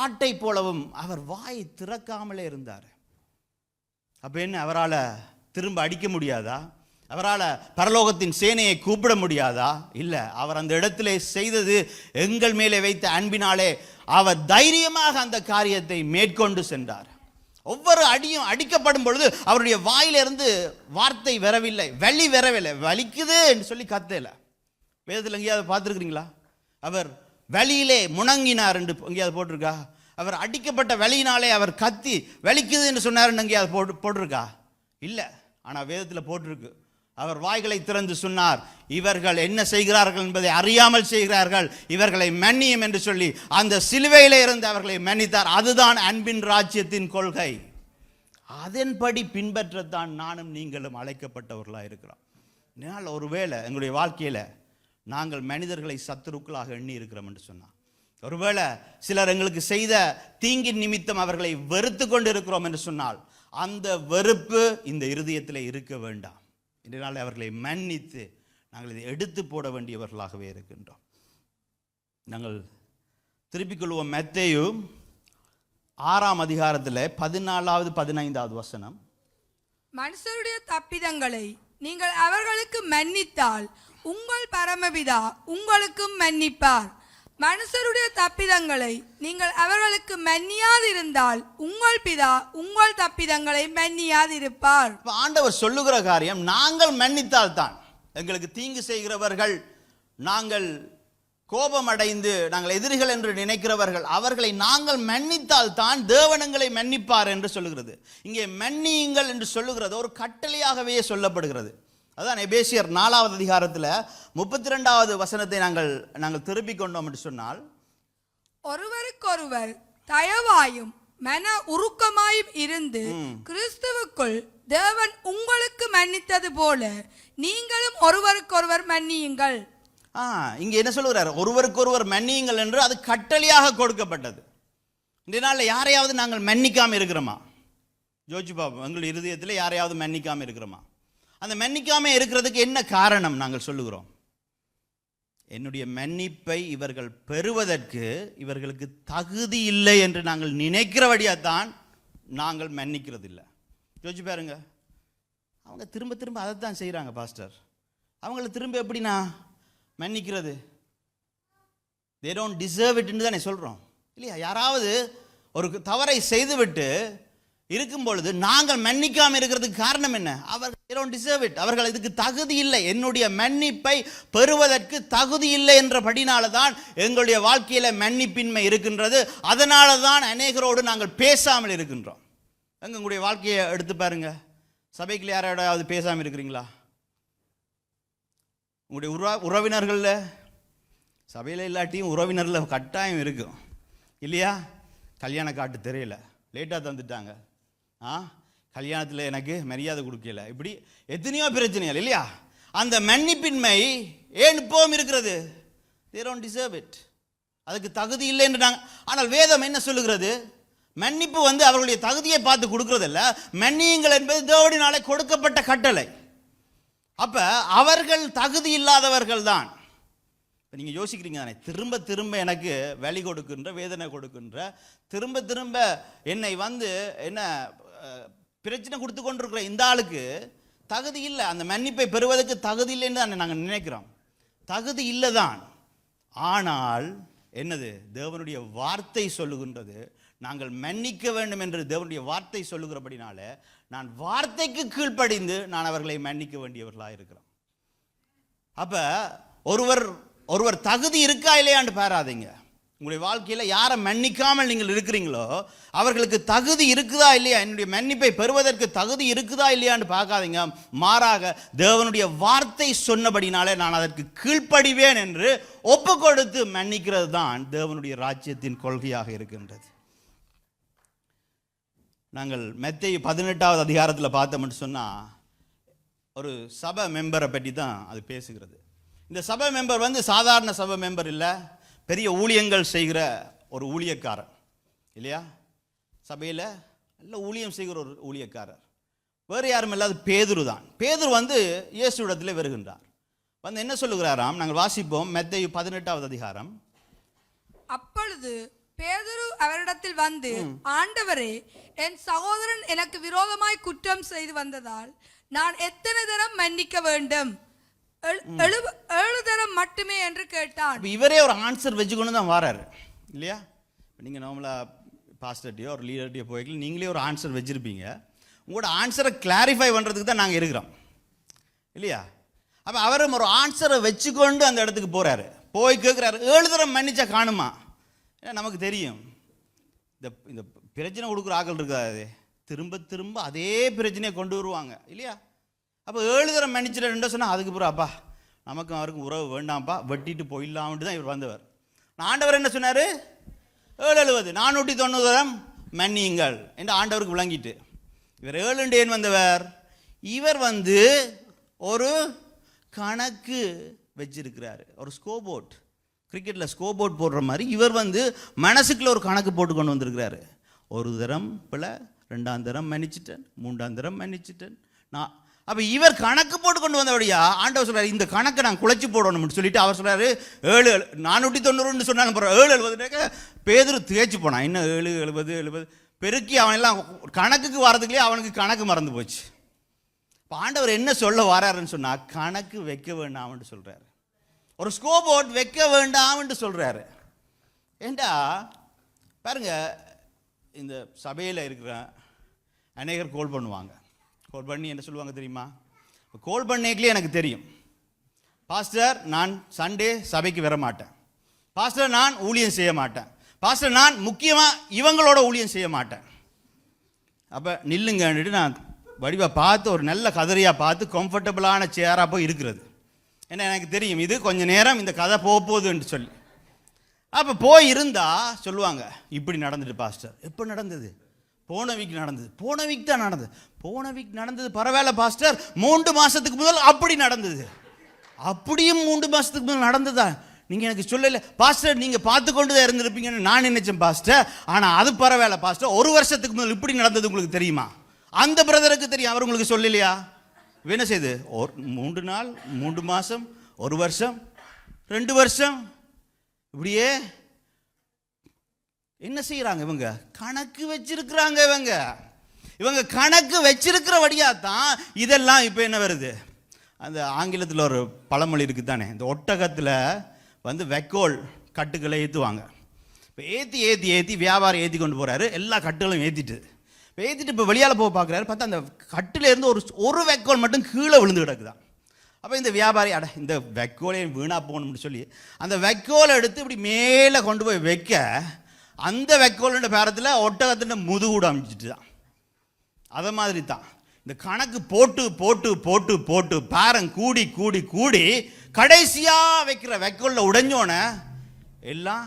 ஆட்டை போலவும் அவர் வாயை திறக்காமலே இருந்தார். அப்ப என்ன, அவரால் திரும்ப அடிக்க முடியாதா? அவரால் பரலோகத்தின் சேனையை கூப்பிட முடியாதா? இல்லை. அவர் அந்த இடத்திலே செய்தது எங்கள் மேலே வைத்த அன்பினாலே அவர் தைரியமாக அந்த காரியத்தை மேற்கொண்டு சென்றார். ஒவ்வொரு அடியும் அடிக்கப்படும் பொழுது அவருடைய வாயிலிருந்து வார்த்தை வரவில்லை, வலி வரவில்லை, வலிக்குது என்று சொல்லி கத்தல. வேதத்தில் எங்கேயாவது பார்த்துருக்கிறீங்களா? அவர் வலியிலே முணங்கினார் என்று எங்கேயாவது போட்டிருக்கா? அவர் அடிக்கப்பட்ட வலியினாலே அவர் கத்தி வலிக்குது என்று சொன்னார் எங்கேயாவது போட்டிருக்கா? இல்லை. ஆனால் வேதத்தில் போட்டிருக்கு, அவர் வாய்களை திறந்து சொன்னார், இவர்கள் என்ன செய்கிறார்கள் என்பதை அறியாமல் செய்கிறார்கள், இவர்களை மன்னியும் என்று சொல்லி அந்த சிலுவையிலே இருந்து அவர்களை மன்னித்தார். அதுதான் அன்பின் ராஜ்யத்தின் கொள்கை. அதன்படி பின்பற்றத்தான் நானும் நீங்களும் அழைக்கப்பட்டவர்களாக இருக்கிறோம். இதனால் ஒருவேளை எங்களுடைய வாழ்க்கையில் நாங்கள் மனிதர்களை சத்துருக்களாக எண்ணி இருக்கிறோம் என்று சொன்னார், ஒருவேளை சிலர் எங்களுக்கு செய்த தீங்கின் நிமித்தம் அவர்களை வெறுத்து கொண்டு இருக்கிறோம் என்று சொன்னால், அந்த வெறுப்பு இந்த இருதயத்தில் இருக்க வேண்டாம். இதனால் அவர்களை மன்னித்து நாங்கள் இதை எடுத்து போட வேண்டியவர்களாகவே இருக்கின்றோம். நாங்கள் திருப்பிக் கொள்வோம். மத்தேயு 6ஆம் அதிகாரத்தில் 14வது 15வது வசனம். மனுஷருடைய தப்பிதங்களை நீங்கள் அவர்களுக்கு மன்னித்தால் உங்கள் பரமபிதா உங்களுக்கும் மன்னிப்பார். மனுஷருடைய தப்பிதங்களை நீங்கள் அவர்களுக்கு மன்னியாதிருந்தால் உங்கள் பிதா உங்கள் தப்பிதங்களை மன்னியாதிருப்பார். ஆண்டவர் சொல்லுகிற காரியம், நாங்கள் மன்னித்தால் தான். எங்களுக்கு தீங்கு செய்கிறவர்கள், நாங்கள் கோபம் அடைந்து நாங்கள் எதிரிகள் என்று நினைக்கிறவர்கள், அவர்களை நாங்கள் மன்னித்தால் தான் தேவனங்களை மன்னிப்பார் என்று சொல்லுகிறது. இங்கே மன்னியுங்கள் என்று சொல்லுகிறது ஒரு கட்டளையாகவே சொல்லப்படுகிறது. அதான் எபேசியர் 4வது அதிகாரத்தில் 32வது வசனத்தை நாங்கள் திருப்பிக் கொண்டோம் என்று சொன்னால், ஒருவருக்கொருவர் தயவாயும் மன உருக்கமாயும் இருந்து கிறிஸ்துவுக்குள் தேவன் உங்களுக்கு மன்னித்தது போல நீங்களும் ஒருவருக்கொருவர் மன்னியுங்கள். இங்க என்ன சொல்லுகிறார்? ஒருவருக்கொருவர் மன்னியுங்கள் என்று அது கட்டளையாக கொடுக்கப்பட்டது. இந்த நாளில் யாரையாவது நாங்கள் மன்னிக்காமல் இருக்கிறோமா? ஜோதிச்சு பார்ப்போம். எங்கள் இருதயத்தில் யாரையாவது மன்னிக்காமல் இருக்கிறோமா? அந்த மன்னிக்காமல் இருக்கிறதுக்கு என்ன காரணம் நாங்கள் சொல்லுகிறோம்? என்னுடைய மன்னிப்பை இவர்கள் பெறுவதற்கு இவர்களுக்கு தகுதி இல்லை என்று நாங்கள் நினைக்கிறபடியாத்தான் நாங்கள் மன்னிக்கிறது இல்லை. யோசிச்சு பாருங்க, அவங்க திரும்ப திரும்ப அதை தான் செய்கிறாங்க பாஸ்டர். அவங்கள திரும்ப எப்படி நான் மன்னிக்கிறது? they don't deserve it ன்னு தானே சொல்கிறோம் இல்லையா? யாராவது ஒரு தவறை செய்துவிட்டு இருக்கும் பொழுது நாங்கள் மன்னிக்காமல் இருக்கிறதுக்கு காரணம் என்ன? they don't deserve it. அவர்கள் இதுக்கு தகுதி இல்லை, என்னுடைய மன்னிப்பை பெறுவதற்கு தகுதி இல்லை என்றபடினால தான் எங்களுடைய வாழ்க்கையில் மன்னிப்பின்மை இருக்கின்றது. அதனால தான் அநேகரோடு நாங்கள் பேசாமல் இருக்கின்றோம். எங்களுடைய வாழ்க்கையை எடுத்து பாருங்க. சபைக்குள்ள யாரோடாவது பேசாமல் இருக்கிறீங்களா? உங்களுடைய உறவினர்களில், சபையில் இல்லாட்டியும் உறவினரில் கட்டாயம் இருக்கும் இல்லையா? கல்யாண காட்டு தெரியல, லேட்டாக தந்துட்டாங்க, கல்யாணத்தில் எனக்கு மரியாதை கொடுக்கல, இப்படி எத்தனையோ பிரச்சனைகள் இல்லையா? அந்த மன்னிப்பின்மை ஏன் இப்பவும் இருக்கிறது? they don't deserve it. அதுக்கு தகுதி இல்லை என்று நாங்கள். ஆனால் வேதம் என்ன சொல்லுகிறது? மன்னிப்பு அவர்களுடைய தகுதியை பார்த்து கொடுக்கறதில்ல. மன்னியுங்கள் என்பது தேவனினாலே கொடுக்கப்பட்ட கட்டளை. அப்ப அவர்கள் தகுதி இல்லாதவர்கள் தான். நீங்கள் யோசிக்கிறீங்க தானே, திரும்ப திரும்ப எனக்கு வலி கொடுக்கின்ற, வேதனை கொடுக்கின்ற, திரும்ப திரும்ப என்னை என்ன பிரச்சனை கொடுத்து கொண்டிருக்கிற இந்த ஆளுக்கு தகுதி இல்லை, அந்த மன்னிப்பை பெறுவதற்கு தகுதி இல்லைன்னு தான் நாங்கள் நினைக்கிறோம். தகுதி இல்லை தான். ஆனால் என்னது? தேவனுடைய வார்த்தை சொல்லுகின்றது நாங்கள் மன்னிக்க வேண்டும் என்று. தேவனுடைய வார்த்தை சொல்லுகிறபடினால நான் வார்த்தைக்கு கீழ்ப்படிந்து நான் அவர்களை மன்னிக்க வேண்டியவர்களாக இருக்கிறோம். அப்ப ஒருவர் தகுதி இருக்கா இல்லையான்னு பாராதீங்க. உங்களுடைய வாழ்க்கையில் யாரை மன்னிக்காமல் நீங்கள் இருக்கிறீங்களோ அவர்களுக்கு தகுதி இருக்குதா இல்லையா, என்னுடைய மன்னிப்பை பெறுவதற்கு தகுதி இருக்குதா இல்லையான்னு பார்க்காதீங்க. மாறாக தேவனுடைய வார்த்தை சொன்னபடினாலே நான் அதற்கு கீழ்ப்படிவேன் என்று ஒப்பு கொடுத்து மன்னிக்கிறது தான் தேவனுடைய ராஜ்யத்தின் கொள்கையாக இருக்கின்றது. நாங்கள் மத்தேயு 18வது அதிகாரத்தில் பார்த்தோம்னு சொன்னால் ஒரு சபை மெம்பரை பற்றி தான் அது பேசுகிறது. இந்த சபை மெம்பர் சாதாரண சபை மெம்பர் இல்லை, பெரிய ஊழியங்கள் செய்கிற ஒரு ஊழியக்காரர் இல்லையா? சபையில் நல்ல ஊழியம் செய்கிற ஒரு ஊழியக்காரர். வேறு யாரும் இல்லாத பேதுரு தான். பேதுரு இயேசுவிடத்தில் வருகின்றார். என்ன சொல்லுகிறாராம்? நாங்கள் வாசிப்போம். மத்தேயு 18வது அதிகாரம். அப்பொழுது பேதுரு அவரிடத்தில் வந்து, ஆண்டவரே, என் சகோதரன் எனக்கு விரோதமாய் குற்றம் செய்து வந்ததால் நான் எத்தனை தரம் மன்னிக்க வேண்டும்? 7 தரம் மட்டுமே என்று கேட்டான். இவரே ஒரு ஆன்சர் வச்சுக்கொண்டு தான் வராரு இல்லையா? நீங்கள் நார்மலாக பாஸ்டர்ட்டியோ ஒரு லீடர்ட்டியோ போய்க்கு நீங்களே ஒரு ஆன்சர் வச்சுருப்பீங்க. உங்களோட ஆன்சரை கிளாரிஃபை பண்ணுறதுக்கு தான் நாங்கள் இருக்கிறோம் இல்லையா? அப்போ அவரும் ஒரு ஆன்சரை வச்சுக்கொண்டு அந்த இடத்துக்கு போகிறாரு. போய் கேட்குறாரு, 7 தரம் மன்னிச்சா காணுமா? ஏன்னா நமக்கு தெரியும் இந்த பிரச்சனை கொடுக்குற ஆக்கள் இருக்காது, திரும்ப திரும்ப அதே பிரச்சனையை கொண்டு வருவாங்க இல்லையா? அப்போ 7 தரம் மன்னிச்சிட்டு சொன்னால் அதுக்கு பிறகு அப்பா நமக்கும் அவருக்கும் உறவு வேண்டாம்ப்பா, வெட்டிட்டு போயிடலாம்ட்டு தான் இவர் வந்தவர். ஆண்டவர் என்ன சொன்னார்? 770 490 தரம் மன்னியுங்கள் என்று ஆண்டவருக்கு விளங்கிட்டு. இவர் 7 ஏன் வந்தவர்? இவர் ஒரு கணக்கு வச்சிருக்கிறாரு, ஒரு ஸ்கோபோர்ட். கிரிக்கெட்டில் ஸ்கோபோர்ட் போடுற மாதிரி இவர் மனசுக்குள்ள ஒரு கணக்கு போட்டு கொண்டு வந்திருக்கிறாரு. 1 தரம் பிள்ளை, 2ஆம் தரம் மன்னிச்சிட்டேன், 3ஆம் தரம் மன்னிச்சிட்டேன் நான். அப்போ இவர் கணக்கு போட்டு கொண்டு வந்தபடியா ஆண்டவர் சொல்கிறார், இந்த கணக்கை நான் குழைச்சி போடணும்னு சொல்லிட்டு அவர் சொல்கிறாரு 490 சொன்னாலும் 770 பேதுரு தேய்ச்சி போனான். இன்னும் 770 பெருக்கி அவனெல்லாம் கணக்குக்கு வரதுக்குள்ளே அவனுக்கு கணக்கு மறந்து போச்சு. இப்போ ஆண்டவர் என்ன சொல்ல வராருன்னு சொன்னால், கணக்கு வைக்க வேண்டாம்னு சொல்கிறாரு, ஒரு ஸ்கோபோர்ட் வைக்க வேண்டாம்னு சொல்கிறாரு. ஏண்டா பாருங்க, இந்த சபையில் இருக்கிற அநேகர் கோல் பண்ணுவாங்க. கோல் பண்ணி என்ன சொல்லுவாங்க தெரியுமா? கோல் பண்ணிக்கலே எனக்கு தெரியும், பாஸ்டர் நான் சண்டே சபைக்கு வர மாட்டேன், பாஸ்டர் நான் ஊழியம் செய்ய மாட்டேன், பாஸ்டர் நான் முக்கியமாக இவங்களோட ஊழியம் செய்ய மாட்டேன். அப்போ நில்லுங்கன்னுட்டு நான் வடிவாக பார்த்து ஒரு நல்ல கதிரையாக பார்த்து கம்ஃபர்டபுளான சேராக போய் இருக்கிறது. ஏன்னா எனக்கு தெரியும் இது கொஞ்ச நேரம் இந்த கதை போகுதுன்னு சொல்லி. அப்போ போய் இருந்தால் சொல்லுவாங்க, இப்படி நடந்துட்டு பாஸ்டர். எப்போ நடந்தது? போன வீக் நடந்தது. போன வீக் தான் நடந்தது. போன வீக் நடந்தது பரவாயில்ல பாஸ்டர், 3 மாதத்துக்கு முதல் அப்படி நடந்தது. அப்படியும் 3 மாதத்துக்கு முதல் நடந்ததா? நீங்கள் எனக்கு சொல்லலை பாஸ்டர், நீங்கள் பார்த்து கொண்டு தான் இருந்திருப்பீங்கன்னு நான் நினைச்சேன் பாஸ்டர். ஆனால் அது பரவாயில்ல பாஸ்டர், 1 வருஷத்துக்கு முதல் இப்படி நடந்தது உங்களுக்கு தெரியுமா? அந்த பிரதருக்கு தெரியும், அவர் உங்களுக்கு சொல்லலையா? என்ன செய்து 3 நாள் 3 மாதம் 1 வருஷம் 2 வருஷம் இப்படியே என்ன செய்யறாங்க? இவங்க கணக்கு வச்சிருக்கிறாங்க. இவங்க கணக்கு வச்சிருக்கிறபடியா தான் இதெல்லாம் இப்போ என்ன வருது. அந்த ஆங்கிலத்தில் ஒரு பழமொழி இருக்குது தானே, இந்த ஒட்டகத்தில் வந்து வைக்கோல் கட்டுக்களை ஏற்றுவாங்க. இப்போ ஏற்றி வியாபாரம் ஏற்றி கொண்டு போகிறாரு, எல்லா கட்டுகளும் ஏற்றிட்டு இப்போ வெளியால் போக பார்க்குறாரு. பார்த்தா அந்த கட்டிலேருந்து ஒரு வைக்கோல் மட்டும் கீழே விழுந்து கிடக்குதான். அப்போ இந்த வியாபாரி இந்த வைக்கோலை வீணாக போகணும்னு சொல்லி அந்த வைக்கோலை எடுத்து இப்படி மேலே கொண்டு போய் வைக்க, அந்த வைக்கோலுன்ற பேரத்தில் ஒட்டகத்தின் முதுகூட அமைச்சிட்டு தான். அதை மாதிரி தான் இந்த கணக்கு போட்டு பேரம் கூடி கடைசியாக வைக்கிற வைக்கோலில் உடைஞ்சோன்னே எல்லாம்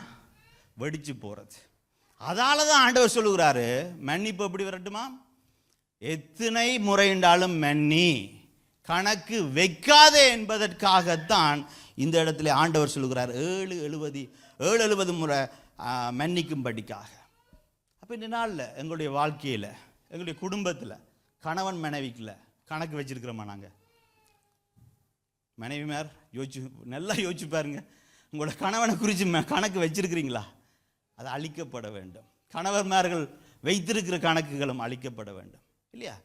வெடிச்சு போகிறது. அதால தான் ஆண்டவர் சொல்லுகிறாரு, மன்னிப்பு எப்படி வரட்டுமா? எத்தனை முறைண்டாலும் மன்னி, கணக்கு வைக்காதே என்பதற்காகத்தான் இந்த இடத்துல ஆண்டவர் சொல்லுகிறார் 7 முறை மன்னிக்கும்படிக்காக. அப்போ இந்த நாளில் எங்களுடைய வாழ்க்கையில், எங்களுடைய குடும்பத்தில், கணவன் மனைவிக்குள்ள கணக்கு வச்சிருக்கிறோமா? நாங்கள் மனைவிமார் நல்லா யோசிச்சு பாருங்க, உங்களோட கணவனை குறித்து கணக்கு வச்சிருக்கிறீங்களா? அது அழிக்கப்பட வேண்டும். கணவன்மார்கள் வைத்திருக்கிற கணக்குகளும் அழிக்கப்பட வேண்டும் இல்லையா?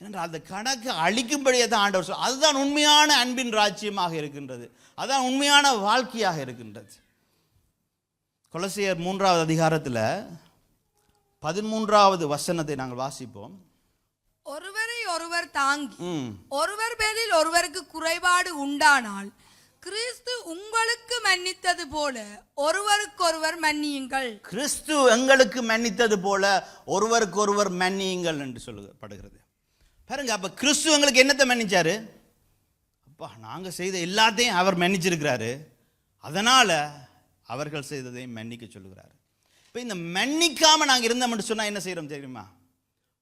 ஏனென்றால் அந்த கணக்கு அழிக்கும்படியே தான் ஆண்டவர் சொல். அதுதான் உண்மையான அன்பின் ராஜ்யமாக இருக்கின்றது, அதுதான் உண்மையான வாழ்க்கையாக இருக்கின்றது. கொலோசியர் 3வது அதிகாரத்தில் 13வது வசனத்தை நாங்கள் வாசிப்போம். ஒருவரை ஒருவர் தாங்கி ஒருவர் பேரில் ஒருவருக்கு குறைபாடு உண்டானால் கிறிஸ்து உங்களுக்கு மன்னித்தது போல ஒருவருக்கொருவர் மன்னியுங்கள். கிறிஸ்து எங்களுக்கு மன்னித்தது போல ஒருவருக்கொருவர் மன்னியுங்கள் என்று சொல்லப்படுகிறது. பாருங்க, அப்ப கிறிஸ்து எங்களுக்கு என்னத்தை மன்னிச்சாரு? அப்பா, நாங்க செய்த எல்லாத்தையும் அவர் மன்னிச்சிருக்கிறாரு, அதனால அவர்கள் செய்ததை மன்னிக்க சொல்லுகிறாரு. இப்போ இந்த மன்னிக்காம நாங்கள் இருந்தோம்னு சொன்னா என்ன செய்யறோம் தெரியுமா?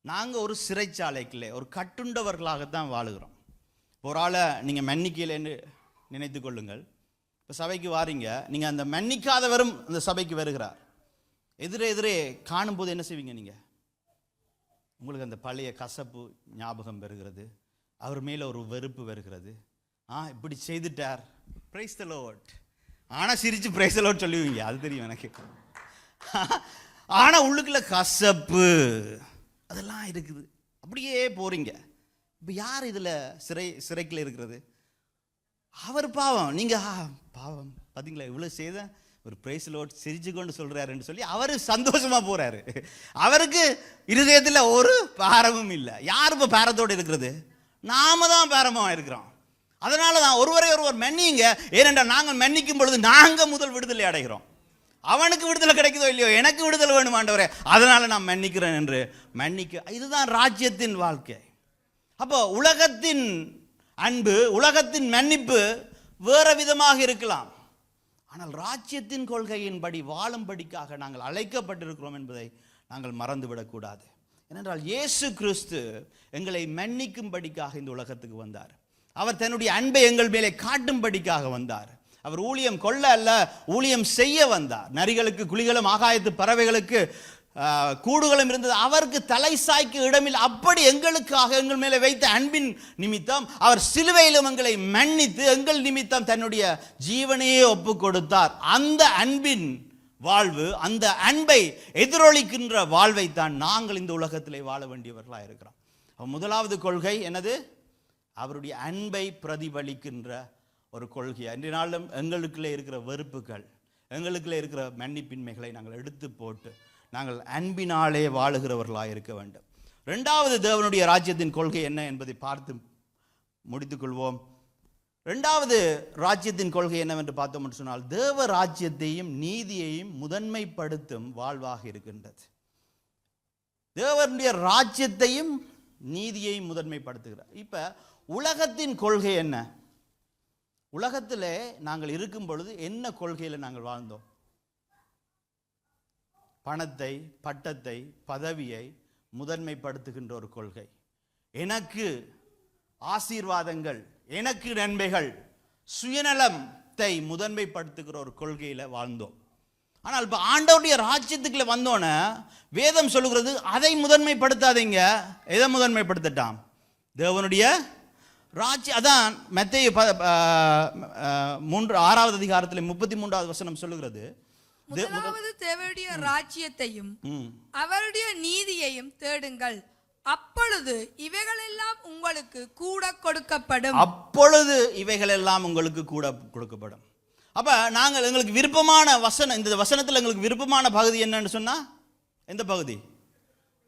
நாங்கள் ஒரு சிறைச்சாலைக்குள்ளே ஒரு கட்டுண்டவர்களாகத்தான் வாழுகிறோம். ஒரு ஆளை நீங்கள் மன்னிக்கலைன்னு நினைத்து கொள்ளுங்கள். இப்போ சபைக்கு வாரீங்க, நீங்கள் அந்த மன்னிக்காதவரும் அந்த சபைக்கு வருகிறார். எதிரே காணும்போது என்ன செய்வீங்க? நீங்கள் உங்களுக்கு அந்த பழைய கசப்பு ஞாபகம் வருகிறது, அவர் மேலே ஒரு வெறுப்பு வருகிறது. இப்படி செய்துட்டார், பிரைஸ் தி லார்ட், ஆனால் சிரிச்சு பிரைஸ் தி லார்ட் சொல்லுவீங்க, அது தெரியும் எனக்கு. ஆனால் உள்ளுக்குள்ள கசப்பு அதெல்லாம் இருக்குது, அப்படியே போறீங்க. இப்போ யார் இதில் சிறைக்குள்ள இருக்கிறது? அவர் பாவம், நீங்கள் பாவம் பார்த்தீங்களா, இவ்வளோ செய்த ஒரு பிரைஸ் லார்ட் சிரிச்சு கொண்டு சொல்கிறாருன்னு சொல்லி அவர் சந்தோஷமாக போகிறாரு. அவருக்கு இருதயத்தில் ஒரு பாரமும் இல்லை. யார் இப்போ பாரத்தோடு இருக்கிறது? நாம தான் பாரமாக இருக்கிறோம். அதனால தான் ஒருவரை ஒருவர் மன்னிங்க, ஏனென்றால் நாங்கள் மன்னிக்கும் பொழுது நாங்கள் முதல் விடுதலை அடைகிறோம். அவனுக்கு விடுதலை கிடைக்குதோ இல்லையோ, எனக்கு விடுதலை வேணும் ஆண்டவரே, அதனால நான் மன்னிக்கிறேன் என்று மன்னிக்க. இதுதான் ராஜ்யத்தின் வாழ்க்கை. அப்போ உலகத்தின் அன்பு, உலகத்தின் மன்னிப்பு வேற விதமாக இருக்கலாம், ஆனால் ராஜ்யத்தின் கொள்கையின்படி வாழும்படிக்காக நாங்கள் அழைக்கப்பட்டிருக்கிறோம் என்பதை நாங்கள் மறந்துவிடக்கூடாது. ஏனென்றால் இயேசு கிறிஸ்து எங்களை மன்னிக்கும்படிக்காக இந்த உலகத்துக்கு வந்தார். அவர் தன்னுடைய அன்பை எங்கள் மேலே காட்டும்படிக்காக வந்தார். அவர் ஊழியம் கொள்ள அல்ல, ஊழியம் செய்ய வந்தார். நரிகளுக்கு குழிகளும் ஆகாயத்து பறவைகளுக்கு கூடுகளும் இருந்தது, அவருக்கு தலை சாய்க்க இடமில்லை. அப்படி எங்களுக்காக எங்கள் மேலே வைத்த அன்பின் நிமித்தம் அவர் சிலுவையிலும் எங்களை மன்னித்து எங்கள் நிமித்தம் தன்னுடைய ஜீவனையே ஒப்பு கொடுத்தார். அந்த அன்பின் வாழ்வு, அந்த அன்பை எதிரொலிக்கின்ற வாழ்வை தான் நாங்கள் இந்த உலகத்திலே வாழ வேண்டியவர்களாக இருக்கிறோம். முதலாவது கொள்கை என்னது? அவருடைய அன்பை பிரதிபலிக்கின்ற ஒரு கொள்கை. இன்றைய நாளும் எங்களுக்குள்ளே இருக்கிற வெறுப்புகள், எங்களுக்குள்ளே இருக்கிற மன்னிப்பின்மைகளை நாங்கள் எடுத்து போட்டு நாங்கள் அன்பினாலே வாழுகிறவர்களாக இருக்க வேண்டும். 2வது தேவனுடைய ராஜ்யத்தின் கொள்கை என்ன என்பதை பார்த்து முடித்துக்கொள்வோம். 2வது ராஜ்யத்தின் கொள்கை என்னவென்று பார்த்தோம் என்று சொன்னால், தேவ ராஜ்யத்தையும் நீதியையும் முதன்மைப்படுத்தும் வாழ்வாக இருக்கின்றது. தேவனுடைய ராஜ்யத்தையும் நீதியையும் முதன்மைப்படுத்துகிறார். இப்ப உலகத்தின் கொள்கை என்ன? உலகத்திலே நாங்கள் இருக்கும் பொழுது என்ன கொள்கையில் நாங்கள் வாழ்ந்தோம்? பணத்தை, பட்டத்தை, பதவியை முதன்மைப்படுத்துகின்ற ஒரு கொள்கை. எனக்கு ஆசீர்வாதங்கள், எனக்கு நன்மைகள், சுயநலம், பணத்தை முதன்மைப்படுத்துகிற ஒரு கொள்கையில் வாழ்ந்தோம். ஆனால் இப்போ ஆண்டவருடைய ராஜ்யத்துக்குள்ள வந்தோன்னே வேதம் சொல்லுகிறது அதை முதன்மைப்படுத்தாதீங்க. எதை முதன்மைப்படுத்தட்டாம்? தேவனுடைய ராஜ்யம். அதான் மத்தேயு 6வது அதிகாரத்தில் 33வது வசனம் சொல்லுகிறது, முதலாவது தேவனுடைய ராஜ்யத்தையும் அவருடைய நீதியையும் தேடுங்கள், அப்பொழுது இவைகளெல்லாம் உங்களுக்கு கூட கொடுக்கப்படும். அப்பொழுது இவைகளெல்லாம் உங்களுக்கு கூட கொடுக்கப்படும். அப்ப நாங்கள் எங்களுக்கு விருப்பமான வசனம், இந்த வசனத்தில் எங்களுக்கு விருப்பமான பகுதி என்னன்னு சொன்னா எந்த பகுதி?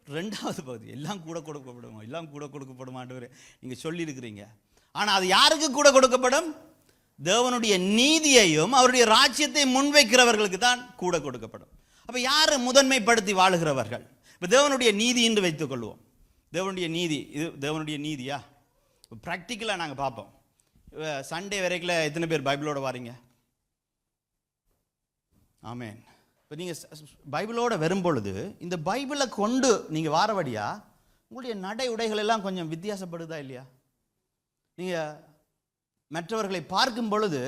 2வது பகுதி. எல்லாம் கூட கொடுக்கப்படும், எல்லாம் கூட கொடுக்கப்படும் ஆண்டவரே நீங்க சொல்லி இருக்கிறீங்க. ஆனா அது யாருக்கு கூட கொடுக்கப்படும்? தேவனுடைய நீதியையும் அவருடைய ராஜ்யத்தை முன்வைக்கிறவர்களுக்கு தான் கூட கொடுக்கப்படும். அப்ப யாரு முதன்மைப்படுத்தி வாழுகிறவர்கள்? இப்ப தேவனுடைய நீதி என்று வைத்துக் கொள்வோம். தேவனுடைய நீதி, இது தேவனுடைய நீதியா? பிராக்டிக்கலா நாங்க பார்ப்போம். சண்டே வரைக்கும் எத்தனை பேர் பைபிளோட வாரீங்க? ஆமேன். இப்போ நீங்கள் பைபிளோட வரும்பொழுது இந்த பைபிளை கொண்டு நீங்கள் வாரவடியா உங்களுடைய நடை உடைகள் எல்லாம் கொஞ்சம் வித்தியாசப்படுதா இல்லையா? நீங்கள் மற்றவர்களை பார்க்கும் பொழுது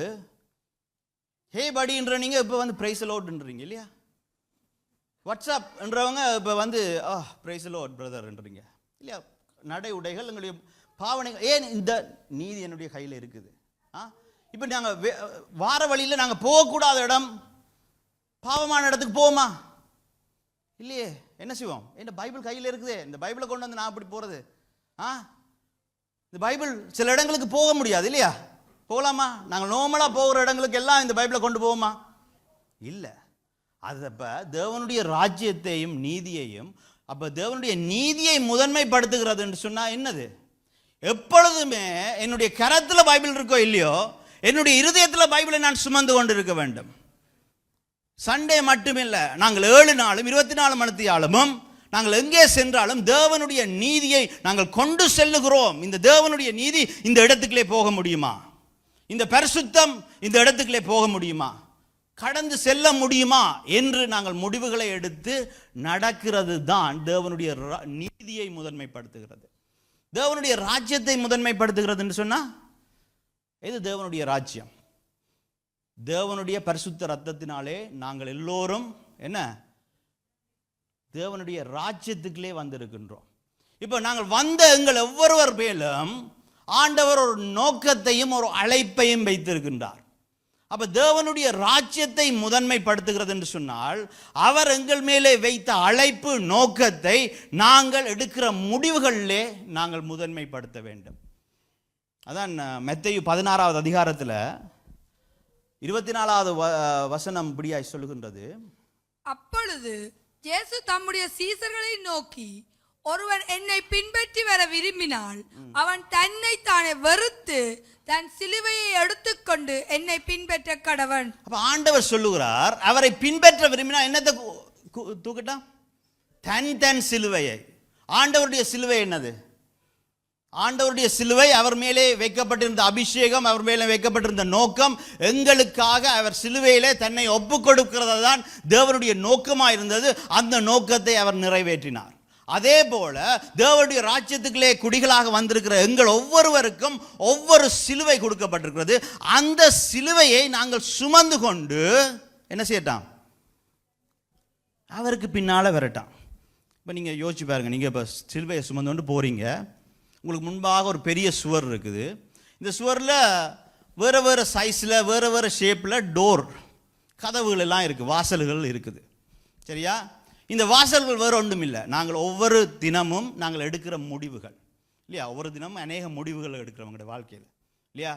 ஹே படின்ற நீங்கள் இப்போ வந்து பிரைஸ் லோட்ன்றீங்க இல்லையா? வாட்ஸ்அப்ன்றவங்க இப்போ வந்து பிரைஸ் லோட் பிரதர்ன்றீங்க இல்லையா? நடை உடைகள், எங்களுடைய பாவனைகள். ஏன் இந்த நீதி என்னுடைய கையில் இருக்குது. இப்போ நாங்கள் வார வழியில் நாங்கள் போகக்கூடாத இடம், பாவமான இடத்துக்கு போவோமா? இல்லையே. என்ன செய்வோம்? இந்த பைபிள் கையில் இருக்குதே, இந்த பைபிளை கொண்டு வந்து நான் அப்படி போகிறது. இந்த பைபிள் சில இடங்களுக்கு போக முடியாது இல்லையா? போகலாமா? நாங்கள் நார்மலாக போகிற இடங்களுக்கு எல்லாம் இந்த பைபிளை கொண்டு போவோமா? இல்லை. அது அப்போ தேவனுடைய ராஜ்யத்தையும் நீதியையும், அப்போ தேவனுடைய நீதியை முதன்மைப்படுத்துகிறது என்று சொன்னால் என்னது? எப்பொழுதுமே என்னுடைய கரத்தில் பைபிள் இருக்கோ இல்லையோ, என்னுடைய இருதயத்தில் பைபிளை நான் சுமந்து கொண்டு இருக்க வேண்டும். சண்டே மட்டுமில்லை, நாங்கள் 7 நாளும் 24 மணித்தியாலமும் நாங்கள் எங்கே சென்றாலும் தேவனுடைய நீதியை நாங்கள் கொண்டு செல்லுகிறோம். இந்த தேவனுடைய நீதி இந்த இடத்துக்குள்ளே போக முடியுமா? இந்த பரிசுத்தம் இந்த இடத்துக்குள்ளே போக முடியுமா? கடந்து செல்ல முடியுமா என்று நாங்கள் முடிவுகளை எடுத்து நடக்கிறது தான் தேவனுடைய நீதியை முதன்மைப்படுத்துகிறது. தேவனுடைய ராஜ்யத்தை முதன்மைப்படுத்துகிறது என்று சொன்னா இது தேவனுடைய ராஜ்யம். தேவனுடைய பரிசுத்த ரத்தத்தினாலே நாங்கள் எல்லோரும் என்ன தேவனுடைய ராஜ்யத்துக்குள்ளே வந்திருக்கின்றோம். இப்போ நாங்கள் வந்த எங்கள் ஒவ்வொருவர் மேலும் ஆண்டவர் ஒரு நோக்கத்தையும் ஒரு அழைப்பையும் வைத்திருக்கின்றார். அப்ப தேவனுடைய ராஜ்யத்தை முதன்மைப்படுத்துகிறது என்று சொன்னால் அவர் எங்கள் மேலே வைத்த அழைப்பு நோக்கத்தை நாங்கள் எடுக்கிற முடிவுகளிலே நாங்கள் முதன்மைப்படுத்த வேண்டும். அதான் மத்தேயு 16வது அதிகாரத்தில் 24வது வசனம் இப்படியாய் சொல்லுகின்றது, அப்பொழுது இயேசு தம்முடைய சீசர்களை நோக்கி, ஒருவன் என்னை பின்பற்றி வர விரும்பினால் அவன் தன்னை தானே வெறுத்து தன் சிலுவையை எடுத்துக்கொண்டு என்னை பின்பற்ற கடவன். அப்ப ஆண்டவர் சொல்லுகிறார், அவரை பின்பற்ற விரும்பினா என்னத்தை தூக்கட்டான்? தன் சிலுவையை. ஆண்டவருடைய சிலுவை என்னது? ஆண்டவருடைய சிலுவை, அவர் மேலே வைக்கப்பட்டிருந்த அபிஷேகம், அவர் மேலே வைக்கப்பட்டிருந்த நோக்கம், எங்களுக்காக அவர் சிலுவையிலே தன்னை ஒப்பு கொடுக்கிறது தான் தேவனுடைய நோக்கமாக இருந்தது. அந்த நோக்கத்தை அவர் நிறைவேற்றினார். அதே போல தேவனுடைய ராஜ்யத்துக்குள்ளே குடிகளாக வந்திருக்கிற எங்கள் ஒவ்வொருவருக்கும் ஒவ்வொரு சிலுவை கொடுக்கப்பட்டிருக்கிறது. அந்த சிலுவையை நாங்கள் சுமந்து கொண்டு என்ன செய்யட்டாம்? அவருக்கு பின்னால வரட்டாம். இப்போ நீங்கள் யோசிச்சு பாருங்க, நீங்கள் இப்போ சிலுவையை சுமந்து கொண்டு போறீங்க, உங்களுக்கு முன்பாக ஒரு பெரிய சுவர் இருக்குது. இந்த சுவரில் வேறு வேறு சைஸில் வேறு வேறு ஷேப்பில் டோர் கதவுகள் எல்லாம் இருக்குது, வாசல்கள் இருக்குது. சரியா? இந்த வாசல்கள் வேறு ஒன்றும் இல்லை, நாங்கள் ஒவ்வொரு தினமும் நாங்கள் எடுக்கிற முடிவுகள் இல்லையா? ஒவ்வொரு தினமும் அநேக முடிவுகள் எடுக்கிறவங்களோட வாழ்க்கையில் இல்லையா?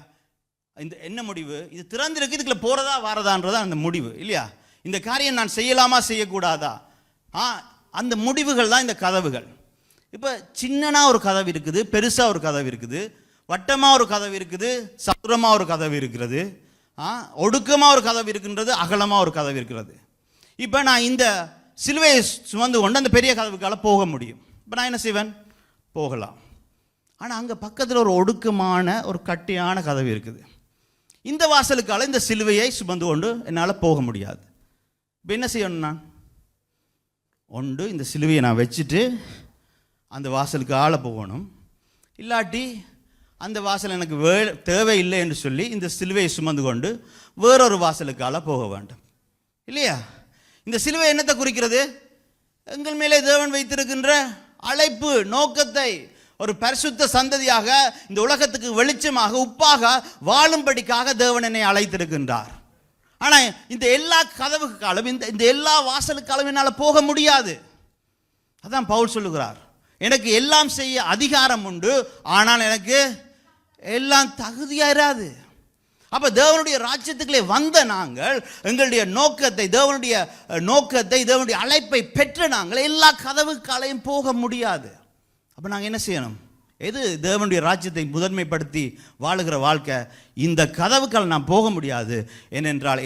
இந்த என்ன முடிவு? இது திறந்திருக்கு, இதுக்குள்ள போகிறதா வாரதான்றதா அந்த முடிவு இல்லையா? இந்த காரியம் நான் செய்யலாமா செய்யக்கூடாதா, அந்த முடிவுகள் தான் இந்த கதவுகள். இப்போ சின்னனா ஒரு கதவு இருக்குது, பெருசாக ஒரு கதவு இருக்குது, வட்டமாக ஒரு கதவு இருக்குது, சதுரமாக ஒரு கதவு இருக்கிறது, ஒடுக்கமாக ஒரு கதவு இருக்கின்றது, அகலமாக ஒரு கதவு இருக்கிறது. இப்போ நான் இந்த சிலுவையை சுமந்து கொண்டு அந்த பெரிய கதவுக்கால போக முடியும். இப்போ நான் என்ன செய்வேன்? போகலாம். ஆனால் அங்கே பக்கத்தில் ஒரு ஒடுக்கமான ஒரு கட்டியான கதவு இருக்குது. இந்த வாசலுக்கால இந்த சிலுவையை சுமந்து கொண்டு என்னால் போக முடியாது. இப்போ என்ன செய்யணும்? நான் ஒன்று இந்த சிலுவையை நான் வச்சுட்டு அந்த வாசலுக்கு ஆள போகணும், இல்லாட்டி அந்த வாசல் எனக்கு தேவையில்லை என்று சொல்லி இந்த சிலுவையை சுமந்து கொண்டு வேறொரு வாசலுக்கால போக வேண்டும் இல்லையா? இந்த சிலுவை என்னத்தை குறிக்கிறது? எங்கள் மேலே தேவன் வைத்திருக்கின்ற அழைப்பு, நோக்கத்தை, ஒரு பரிசுத்த சந்ததியாக இந்த உலகத்துக்கு வெளிச்சமாக உப்பாக வாழும்படிக்காக தேவன் என்னை அழைத்திருக்கின்றார். ஆனால் இந்த எல்லா கதவுக்காலும் இந்த எல்லா வாசலுக்காலும் என்னால் போக முடியாது. அதான் பவுல் சொல்லுகிறார், எனக்கு எல்லாம் செய்ய அதிகாரம் உண்டு, ஆனால் எனக்கு எல்லாம் தகுதியாயிராது. அப்போ தேவனுடைய ராஜ்யத்துக்குள்ளே வந்த நாங்கள் எங்களுடைய நோக்கத்தை, தேவனுடைய அழைப்பை பெற்ற நாங்கள் எல்லா கதவுக்காலையும் போக முடியாது. அப்போ நாங்கள் என்ன செய்யணும்? எது தேவனுடைய ராஜ்யத்தை முதன்மைப்படுத்தி வாழுகிற வாழ்க்கை? இந்த கதவுக்கால் நான் போக முடியாது. ஏனென்றால்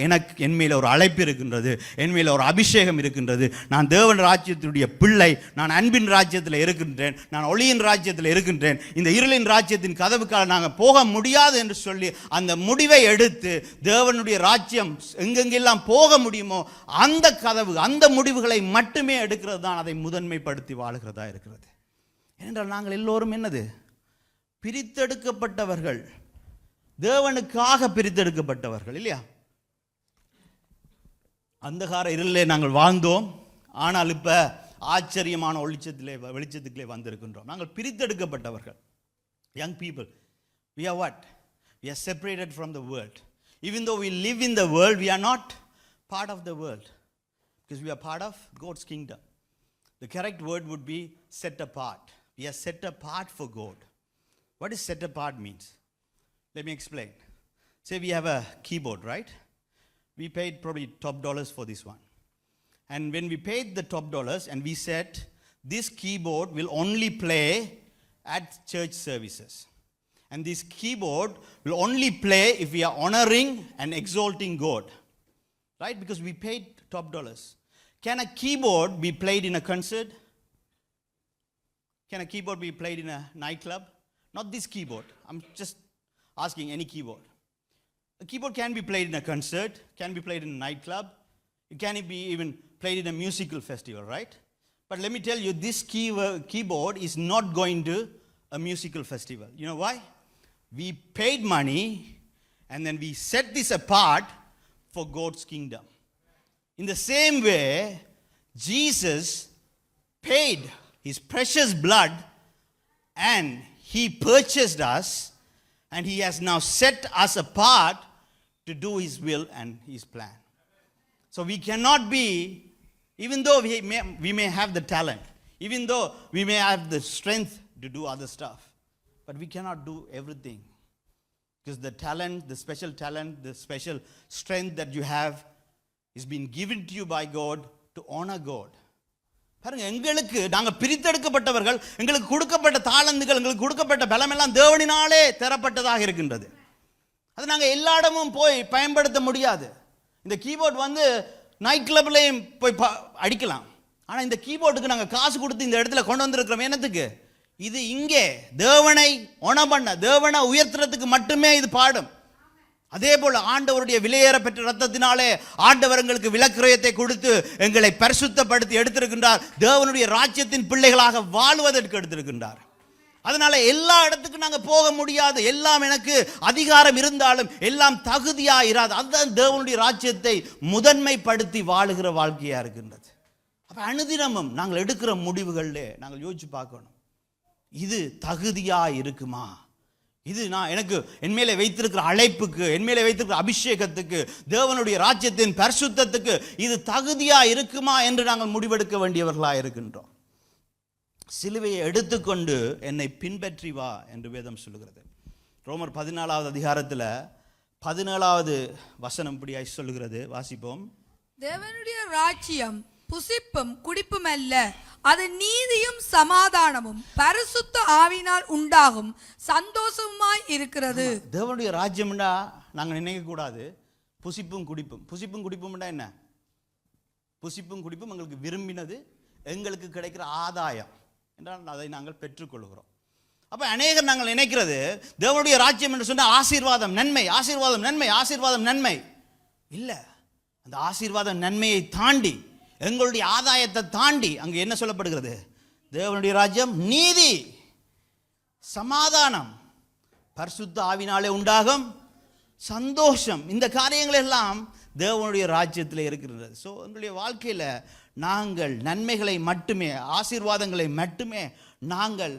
என் மேலே ஒரு அழைப்பு இருக்கின்றது, என் மேலே ஒரு அபிஷேகம் இருக்கின்றது. நான் தேவன் ராஜ்யத்துடைய பிள்ளை, நான் அன்பின் ராஜ்யத்தில் இருக்கின்றேன், நான் ஒளியின் ராஜ்யத்தில் இருக்கின்றேன். இந்த இருளின் ராஜ்யத்தின் கதவுக்கால் நாங்கள் போக முடியாது என்று சொல்லி அந்த முடிவை எடுத்து தேவனுடைய ராஜ்யம் எங்கெங்கெல்லாம் போக முடியுமோ அந்த கதவு, அந்த முடிவுகளை மட்டுமே எடுக்கிறது தான் அதை முதன்மைப்படுத்தி வாழுகிறதா இருக்கிறது. ஏனென்றால் நாங்கள் எல்லோரும் என்னது? பிரித்தெடுக்கப்பட்டவர்கள், தேவனுக்காக பிரித்தெடுக்கப்பட்டவர்கள் இல்லையா? அந்தகார இருளிலே நாங்கள் வாழ்ந்தோம், ஆனால் இப்போ ஆச்சரியமான வெளிச்சத்துக்குள்ளே வந்திருக்கின்றோம். நாங்கள் பிரித்தெடுக்கப்பட்டவர்கள். Young people, we are what? We are separated from the world. Even though we live in the world, we are not part of the world, because we are part of God's kingdom. The correct word would be set apart. We are set apart for God. What does set apart means? Let me explain. Say we have a keyboard, right? We paid probably top dollars for this one. And when we paid the top dollars and we said, this keyboard will only play at church services. And this keyboard will only play if we are honoring and exalting God. Right? Because we paid top dollars. Can a keyboard be played in a concert? Can a keyboard be played in a nightclub? Not this keyboard. I'm just asking any keyboard. A keyboard can be played in a concert, can be played in a nightclub. It can be even played in a musical festival, right? But let me tell you, this keyboard is not going to a musical festival. You know why? We paid money and then we set this apart for God's kingdom. In the same way, Jesus paid His precious blood and He purchased us, and He has now set us apart to do His will and His plan. So we cannot be, even though we may have the talent, even though we may have the strength to do other stuff, but we cannot do everything. Because the talent, the special strength that you have is being given to you by God to honor God. பாருங்க, எங்களுக்கு நாங்கள் பிரித்தெடுக்கப்பட்டவர்கள், எங்களுக்கு கொடுக்கப்பட்ட தாளந்துகள், எங்களுக்கு கொடுக்கப்பட்ட பலமெல்லாம் தேவனினாலே தரப்பட்டதாக இருக்கின்றது. அது நாங்கள் எல்லா இடமும் போய் பயன்படுத்த முடியாது. இந்த கீபோர்ட் நைட் கிளப்லையும் போய் அடிக்கலாம். ஆனால் இந்த கீபோர்டுக்கு நாங்கள் காசு கொடுத்து இந்த இடத்துல கொண்டு வந்திருக்கிறோம். என்னத்துக்கு? இது இங்கே தேவனை தேவனை உயர்த்துறதுக்கு மட்டுமே இது பாடும். அதே போல ஆண்டவருடைய விலையேற பெற்ற ரத்தத்தினாலே ஆண்டவர் எங்களுக்கு விலக்கிரயத்தை கொடுத்து எங்களை பரிசுத்தப்படுத்தி எடுத்திருக்கின்றார். தேவனுடைய ராஜ்யத்தின் பிள்ளைகளாக வாழ்வதற்கு எடுத்திருக்கின்றார். அதனால எல்லா இடத்துக்கும் நாங்கள் போக முடியாது. எல்லாம் எனக்கு அதிகாரம் இருந்தாலும் எல்லாம் தகுதியா இராது. அதுதான் தேவனுடைய ராஜ்யத்தை முதன்மைப்படுத்தி வாழுகிற வாழ்க்கையா இருக்கின்றது. அப்ப அனுதினமும் நாங்கள் எடுக்கிற முடிவுகளிலே நாங்கள் யோசிச்சு பார்க்கணும், இது தகுதியா இருக்குமா? இது நான் எனக்கு என் மேலே வைத்திருக்கிற அழைப்புக்கு, என் மேலே வைத்திருக்கிற அபிஷேகத்துக்கு, தேவனுடைய ராஜ்யத்தின் பரிசுத்தத்துக்கு இது தகுதியா இருக்குமா என்று நாங்கள் முடிவெடுக்க வேண்டியவர்களாக இருக்கின்றோம். சிலுவையை எடுத்துக்கொண்டு என்னை பின்பற்றி வா என்று வேதம் சொல்லுகிறது. ரோமர் 14வது அதிகாரத்தில் 17வது வசனம் இப்படியாய் சொல்லுகிறது. வாசிப்போம். தேவனுடைய ராஜ்யம் புசிப்பும் குடிப்பும் அல்ல, அது நீதியும் சமாதானமும் பரிசுத்த ஆவியினால் உண்டாகும் சந்தோஷமாய் இருக்கிறது. தேவனுடைய ராஜ்யம்னா நாங்கள் நினைக்க கூடாது புசிப்பும் குடிப்பும். புசிப்பும் குடிப்பும்னா என்ன? புசிப்பும் குடிப்பும் எங்களுக்கு விரும்பினது, எங்களுக்கு கிடைக்கிற ஆதாயம் என்றால் அதை நாங்கள் பெற்றுக்கொள்கிறோம். அப்ப அநேகர் நாங்கள் நினைக்கிறது தேவனுடைய ராஜ்யம் என்று சொன்னால் ஆசீர்வாதம், நன்மை, ஆசீர்வாதம், நன்மை, ஆசீர்வாதம், நன்மை இல்லை. அந்த ஆசீர்வாதம் நன்மையை தாண்டி, எங்களுடைய ஆதாயத்தை தாண்டி அங்கு என்ன சொல்லப்படுகிறது? தேவனுடைய ராஜ்யம் நீதி, சமாதானம், பரிசுத்த ஆவினாலே உண்டாகும் சந்தோஷம். இந்த காரியங்கள் எல்லாம் தேவனுடைய ராஜ்யத்தில் இருக்கிறது. ஸோ எங்களுடைய வாழ்க்கையில் நாங்கள் நன்மைகளை மட்டுமே, ஆசீர்வாதங்களை மட்டுமே நாங்கள்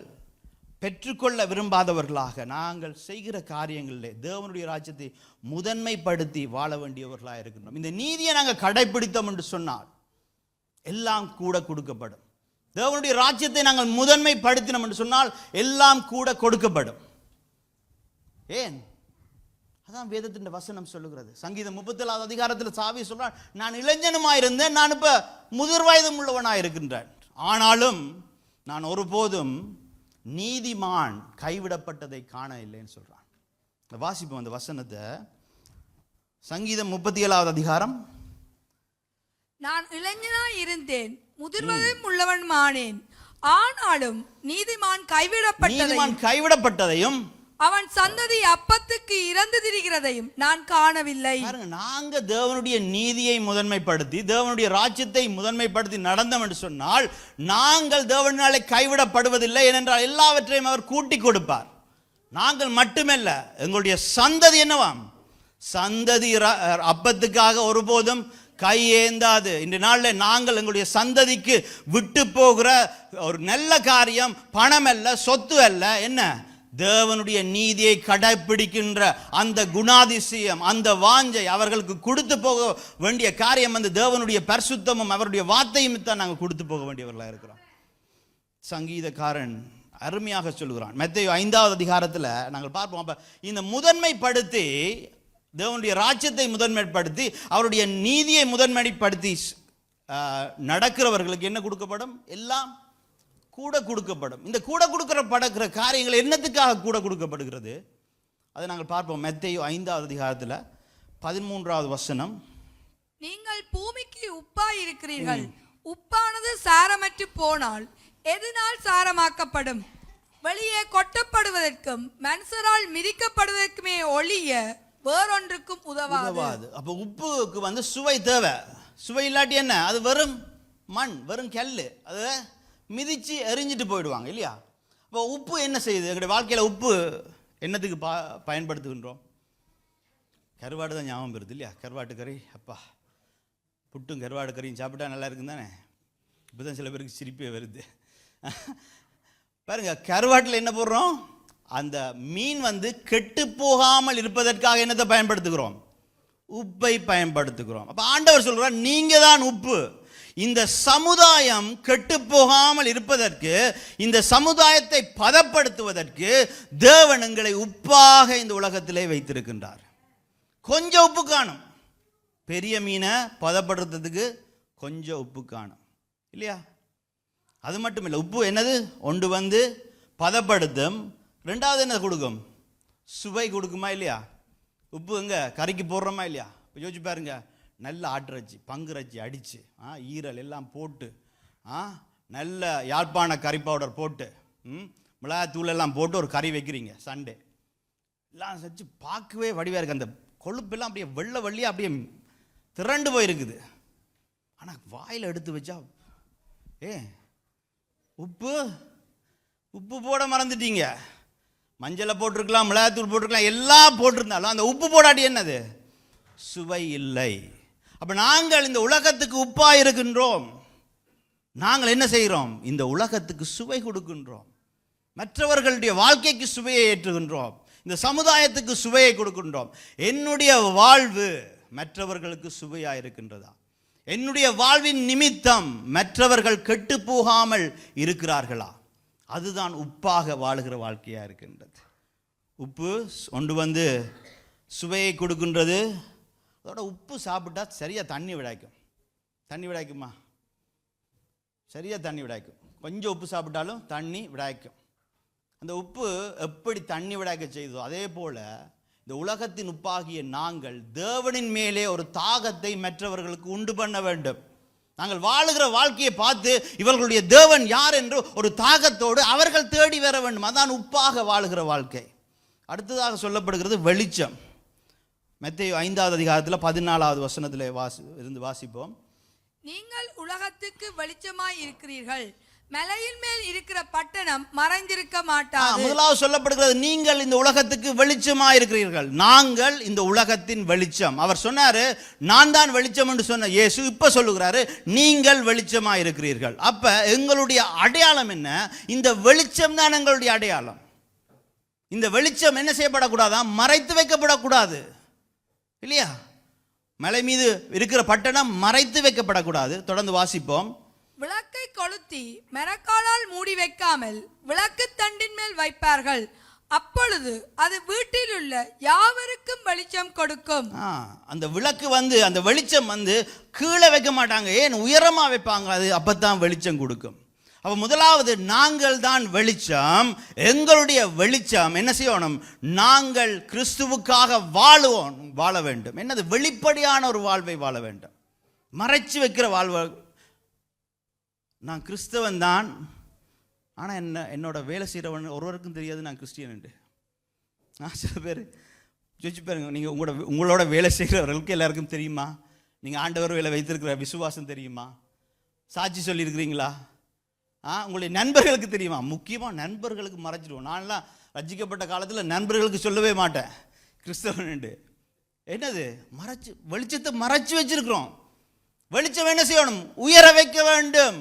பெற்றுக்கொள்ள விரும்பாதவர்களாக, நாங்கள் செய்கிற காரியங்களிலே தேவனுடைய ராஜ்யத்தை முதன்மைப்படுத்தி வாழ வேண்டியவர்களாக இருக்கின்றோம். இந்த நீதியை நாங்கள் கடைபிடித்தோம் என்று சொன்னால் எல்லாம் கூட கொடுக்கப்படும். தேவனுடைய ராஜ்யத்தை நாங்கள் முதன்மைப்படுத்தினோம் என்று சொன்னால் எல்லாம் கூட கொடுக்கப்படும். ஏன்? அதான் வேதத்தின் வசனம் சொல்லுகிறது. சங்கீதம் 37 அதிகாரத்தில் சாவி சொல்றான், நான் இளைஞனுமாயிருந்தேன், நான் இப்ப முதிர் வயதும் உள்ளவனாயிருக்கின்றேன், ஆனாலும் நான் ஒருபோதும் நீதிமான் கைவிடப்பட்டதை காண இல்லைன்னு சொல்றான். வாசிப்போம் அந்த வசனத்தை. சங்கீதம் 37 அதிகாரம். நான் இளைஞனாய் இருந்தேன், முதிர்வதும் உள்ளவனுமானேன், ஆனாலும் நீதிமான் கைவிடப்பட்டதையும் அவன் சந்ததி அப்பத்துக்கு இறந்து திரிகிறதையும் நான் காணவில்லை. நாங்க தேவனுடைய நீதியை முதன்மைப்படுத்தி தேவனுடைய ராஜ்யத்தை முதன்மைப்படுத்தி நடந்தோம் என்று சொன்னால் நாங்கள் தேவனாலே கைவிடப்படுவதில்லை. ஏனென்றால் எல்லாவற்றையும் அவர் கூட்டி கொடுப்பார். நாங்கள் மட்டுமல்ல, எங்களுடைய சந்ததி என்னவாம், சந்ததி அப்பத்துக்காக ஒருபோதும் கை ஏந்தாது. இன்று நாளில் நாங்கள் எங்களுடைய சந்ததிக்கு விட்டு போகிற ஒரு நல்ல காரியம் பணம் அல்ல, சொத்து அல்ல, என்ன, தேவனுடைய நீதியை கடைபிடிக்கின்ற அந்த குணாதிசயம், அந்த வாஞ்சை அவர்களுக்கு கொடுத்து போக வேண்டிய காரியம், அந்த தேவனுடைய பரிசுத்தமும் அவருடைய வார்த்தையும் தான் நாங்கள் கொடுத்து போக வேண்டியவர்களாக இருக்கிறோம். சங்கீதக்காரன் அருமையாக சொல்லுகிறான். மத்தேயு 5 அதிகாரத்தில் நாங்கள் பார்ப்போம். அப்ப இந்த முதன்மைப்படுத்தி தேவனுடைய ராஜ்யத்தை முதன்மைப்படுத்தி அவருடைய நீதியை முதன்மைப்படுத்தி நடக்கிறவர்களுக்கு என்ன கொடுக்கப்படும்? எல்லாம் கூட கொடுக்கப்படும். இந்த கூட கொடுக்கப்படுகிற காரியங்கள் என்னத்துக்காக கூட கொடுக்கப்படுகிறது அதை நாங்கள் பார்ப்போம். மத்தேயு 5 அதிகாரத்தில் 13வது வசனம். நீங்கள் பூமிக்கு உப்பாய் இருக்கிறீர்கள், உப்பானது சாரமற்று போனால் எதனால் சாரமாக்கப்படும்? வெளியே கொட்டப்படுவதற்கும் மனுஷரால் மிதிக்கப்படுவதற்குமே ஒழிய வேறொன்றுக்கும் உதவாது. அப்ப உப்புக்கு சுவை தேவை. சுவை இல்லாட்டி என்ன, அது வெறும் மண், வெறும் கல்லு, அது மிதிச்சு எரிஞ்சிட்டு போயிடுவாங்க இல்லையா? அப்போ உப்பு என்ன செய்யுது? எங்களுடைய வாழ்க்கையில் உப்பு என்னத்துக்கு பயன்படுத்துகின்றோம்? கருவாடு தான் ஞாபகம் வருது இல்லையா? கருவாட்டு கறி, அப்பா, புட்டும் கருவாடு கறியும் சாப்பிட்டா நல்லா இருக்கும் தானே? இப்போ தான் சில பேருக்கு சிரிப்பே வருது. பாருங்க, கருவாட்டில் என்ன போடுறோம்? அந்த மீன் கெட்டு போகாமல் இருப்பதற்காக என்னத்தை பயன்படுத்துகிறோம்? உப்பை பயன்படுத்துகிறோம். அப்போ ஆண்டவர் சொல்றார், நீங்க தான் உப்பு. இந்த சமுதாயம் கெட்டு போகாமல் இருப்பதற்கு, இந்த சமுதாயத்தை பதப்படுத்துவதற்கு தேவன் எங்களை உப்பாக இந்த உலகத்திலே வைத்திருக்கின்றார். கொஞ்சம் உப்பு காணும். பெரிய மீனை பதப்படுத்துறதுக்கு கொஞ்சம் உப்பு காணும் இல்லையா? அது மட்டும் இல்லை, உப்பு என்னது? ஒன்று பதப்படுத்தும், ரெண்டாவது என்ன கொடுக்கும்? சுவை கொடுக்குமா இல்லையா? உப்பு எங்க கறிக்கு போடுறோமா இல்லையா? யோசிச்சு பாருங்க, நல்ல ஆட்டிறச்சி, பங்கு இறைச்சி அடித்து ஈரல் எல்லாம் போட்டு நல்ல யாழ்ப்பாண கறி பவுடர் போட்டு மிளகாத்தூள் எல்லாம் போட்டு ஒரு கறி வைக்கிறீங்க சண்டே எல்லாம் வச்சு பார்க்கவே வடிவாக இருக்குது. அந்த கொழுப்பெல்லாம் அப்படியே வெள்ளை வள்ளியாக அப்படியே திரண்டு போயிருக்குது. ஆனால் வாயில் எடுத்து வச்சா உப்பு உப்பு போட மறந்துட்டீங்க. மஞ்சளை போட்டிருக்கலாம், மிளகாத்தூள் போட்டிருக்கலாம், எல்லாம் போட்டிருந்தாலும் அந்த உப்பு போடாட்டி என்னது? சுவை இல்லை. அப்ப நாங்கள் இந்த உலகத்துக்கு உப்பாய் இருக்கின்றோம். நாங்கள் என்ன செய்கிறோம்? இந்த உலகத்துக்கு சுவை கொடுக்கின்றோம். மற்றவர்களுடைய வாழ்க்கைக்கு சுவையை ஏற்றுகின்றோம். இந்த சமுதாயத்துக்கு சுவையை கொடுக்கின்றோம். என்னுடைய வாழ்வு மற்றவர்களுக்கு சுவையாக இருக்கின்றதா? என்னுடைய வாழ்வின் நிமித்தம் மற்றவர்கள் கெட்டு போகாமல் இருக்கிறார்களா? அதுதான் உப்பாக வாழுகிற வாழ்க்கையாக இருக்கின்றது. உப்பு ஒன்று சுவையை கொடுக்கின்றது. அதோட உப்பு சாப்பிட்டா சரியாக தண்ணி விடாய்க்கும். தண்ணி விடாய்க்குமா? சரியாக தண்ணி விடாய்க்கும். கொஞ்சம் உப்பு சாப்பிட்டாலும் தண்ணி விடாய்க்கும். அந்த உப்பு எப்படி தண்ணி விடாய்க்க செய்தோ அதே போல் இந்த உலகத்தின் உப்பாகிய நாங்கள் தேவனின் மேலே ஒரு தாகத்தை மற்றவர்களுக்கு உண்டு பண்ண வேண்டும். நாங்கள் வாழுகிற வாழ்க்கையை பார்த்து இவர்களுடைய தேவன் யார் என்று ஒரு தாகத்தோடு அவர்கள் தேடி வர வேண்டும். அதான் உப்பாக வாழுகிற வாழ்க்கை. அடுத்ததாக சொல்லப்படுகிறது வெளிச்சம். மத்தேயு 5 அதிகாரத்தில் 14வது வசனத்தில் இருந்து வாசிப்போம். நீங்கள் உலகத்துக்கு வெளிச்சமாய் இருக்கிறீர்கள். மலையின் மேல் இருக்கிற பட்டணம் மறைந்திருக்க மாட்டாது. முதலாவது சொல்லப்படுகிறது, நீங்கள் இந்த உலகத்துக்கு வெளிச்சமா இருக்கிறீர்கள், நாங்கள் இந்த உலகத்தின் வெளிச்சம். அவர் சொன்னாரு, நான் தான் வெளிச்சம் என்று சொன்ன இயேசு இப்ப சொல்லுகிறாரு, நீங்கள் வெளிச்சமா இருக்கிறீர்கள். அப்ப எங்களுடைய அடையாளம் என்ன? இந்த வெளிச்சம் தான் எங்களுடைய அடையாளம். இந்த வெளிச்சம் என்ன செய்யப்படக்கூடாதா? மறைத்து வைக்கப்படக்கூடாது, இல்லையா? மலை மீது இருக்கிற பட்டணம் மறைத்து வைக்கப்படக்கூடாது. தொடர்ந்து வாசிப்போம். விளக்கை கொளுத்தி மரக்காலால் மூடி வைக்காமல் விளக்கு தண்டின் மேல் வைப்பார்கள், அப்பொழுது அது வீட்டில் உள்ள யாவருக்கும் வெளிச்சம் கொடுக்கும். அந்த விளக்கு அந்த வெளிச்சம் கீழே வைக்க மாட்டாங்க. ஏன்? உயரமா வைப்பாங்க. அது அப்பதான் வெளிச்சம் கொடுக்கும். அப்ப முதலாவது நாங்கள் தான் வெளிச்சம். எங்களுடைய வெளிச்சம் என்ன செய்யணும்? நாங்கள் கிறிஸ்துவுக்காக வாழ வேண்டும். என்னது? வெளிப்படையான ஒரு வாழ்வை வாழ வேண்டும். மறைச்சு வைக்கிற வாழ்வு. நான் கிறிஸ்தவன் தான், ஆனால் என்னோட வேலை செய்கிறவன் ஒருவருக்கும் தெரியாது நான் கிறிஸ்டியன் என்று. சில பேர் யோசிச்சு பாருங்க, நீங்கள் உங்களோட வேலை செய்கிறவர்களுக்கு எல்லாருக்கும் தெரியுமா? நீங்கள் ஆண்டவர் வேலை வைத்திருக்கிற விசுவாசம் தெரியுமா? சாட்சி சொல்லியிருக்கிறீங்களா? உங்களுடைய நண்பர்களுக்கு தெரியுமா? முக்கியமாக நண்பர்களுக்கு மறைச்சிடுவோம். நான்லாம் ரட்சிக்கப்பட்ட காலத்தில் நண்பர்களுக்கு சொல்லவே மாட்டேன் கிறிஸ்தவன் என்று. என்னது? வெளிச்சத்தை மறைச்சு வச்சிருக்கிறோம். வெளிச்சம் என்ன செய்யணும்? உயர வைக்க வேண்டும்.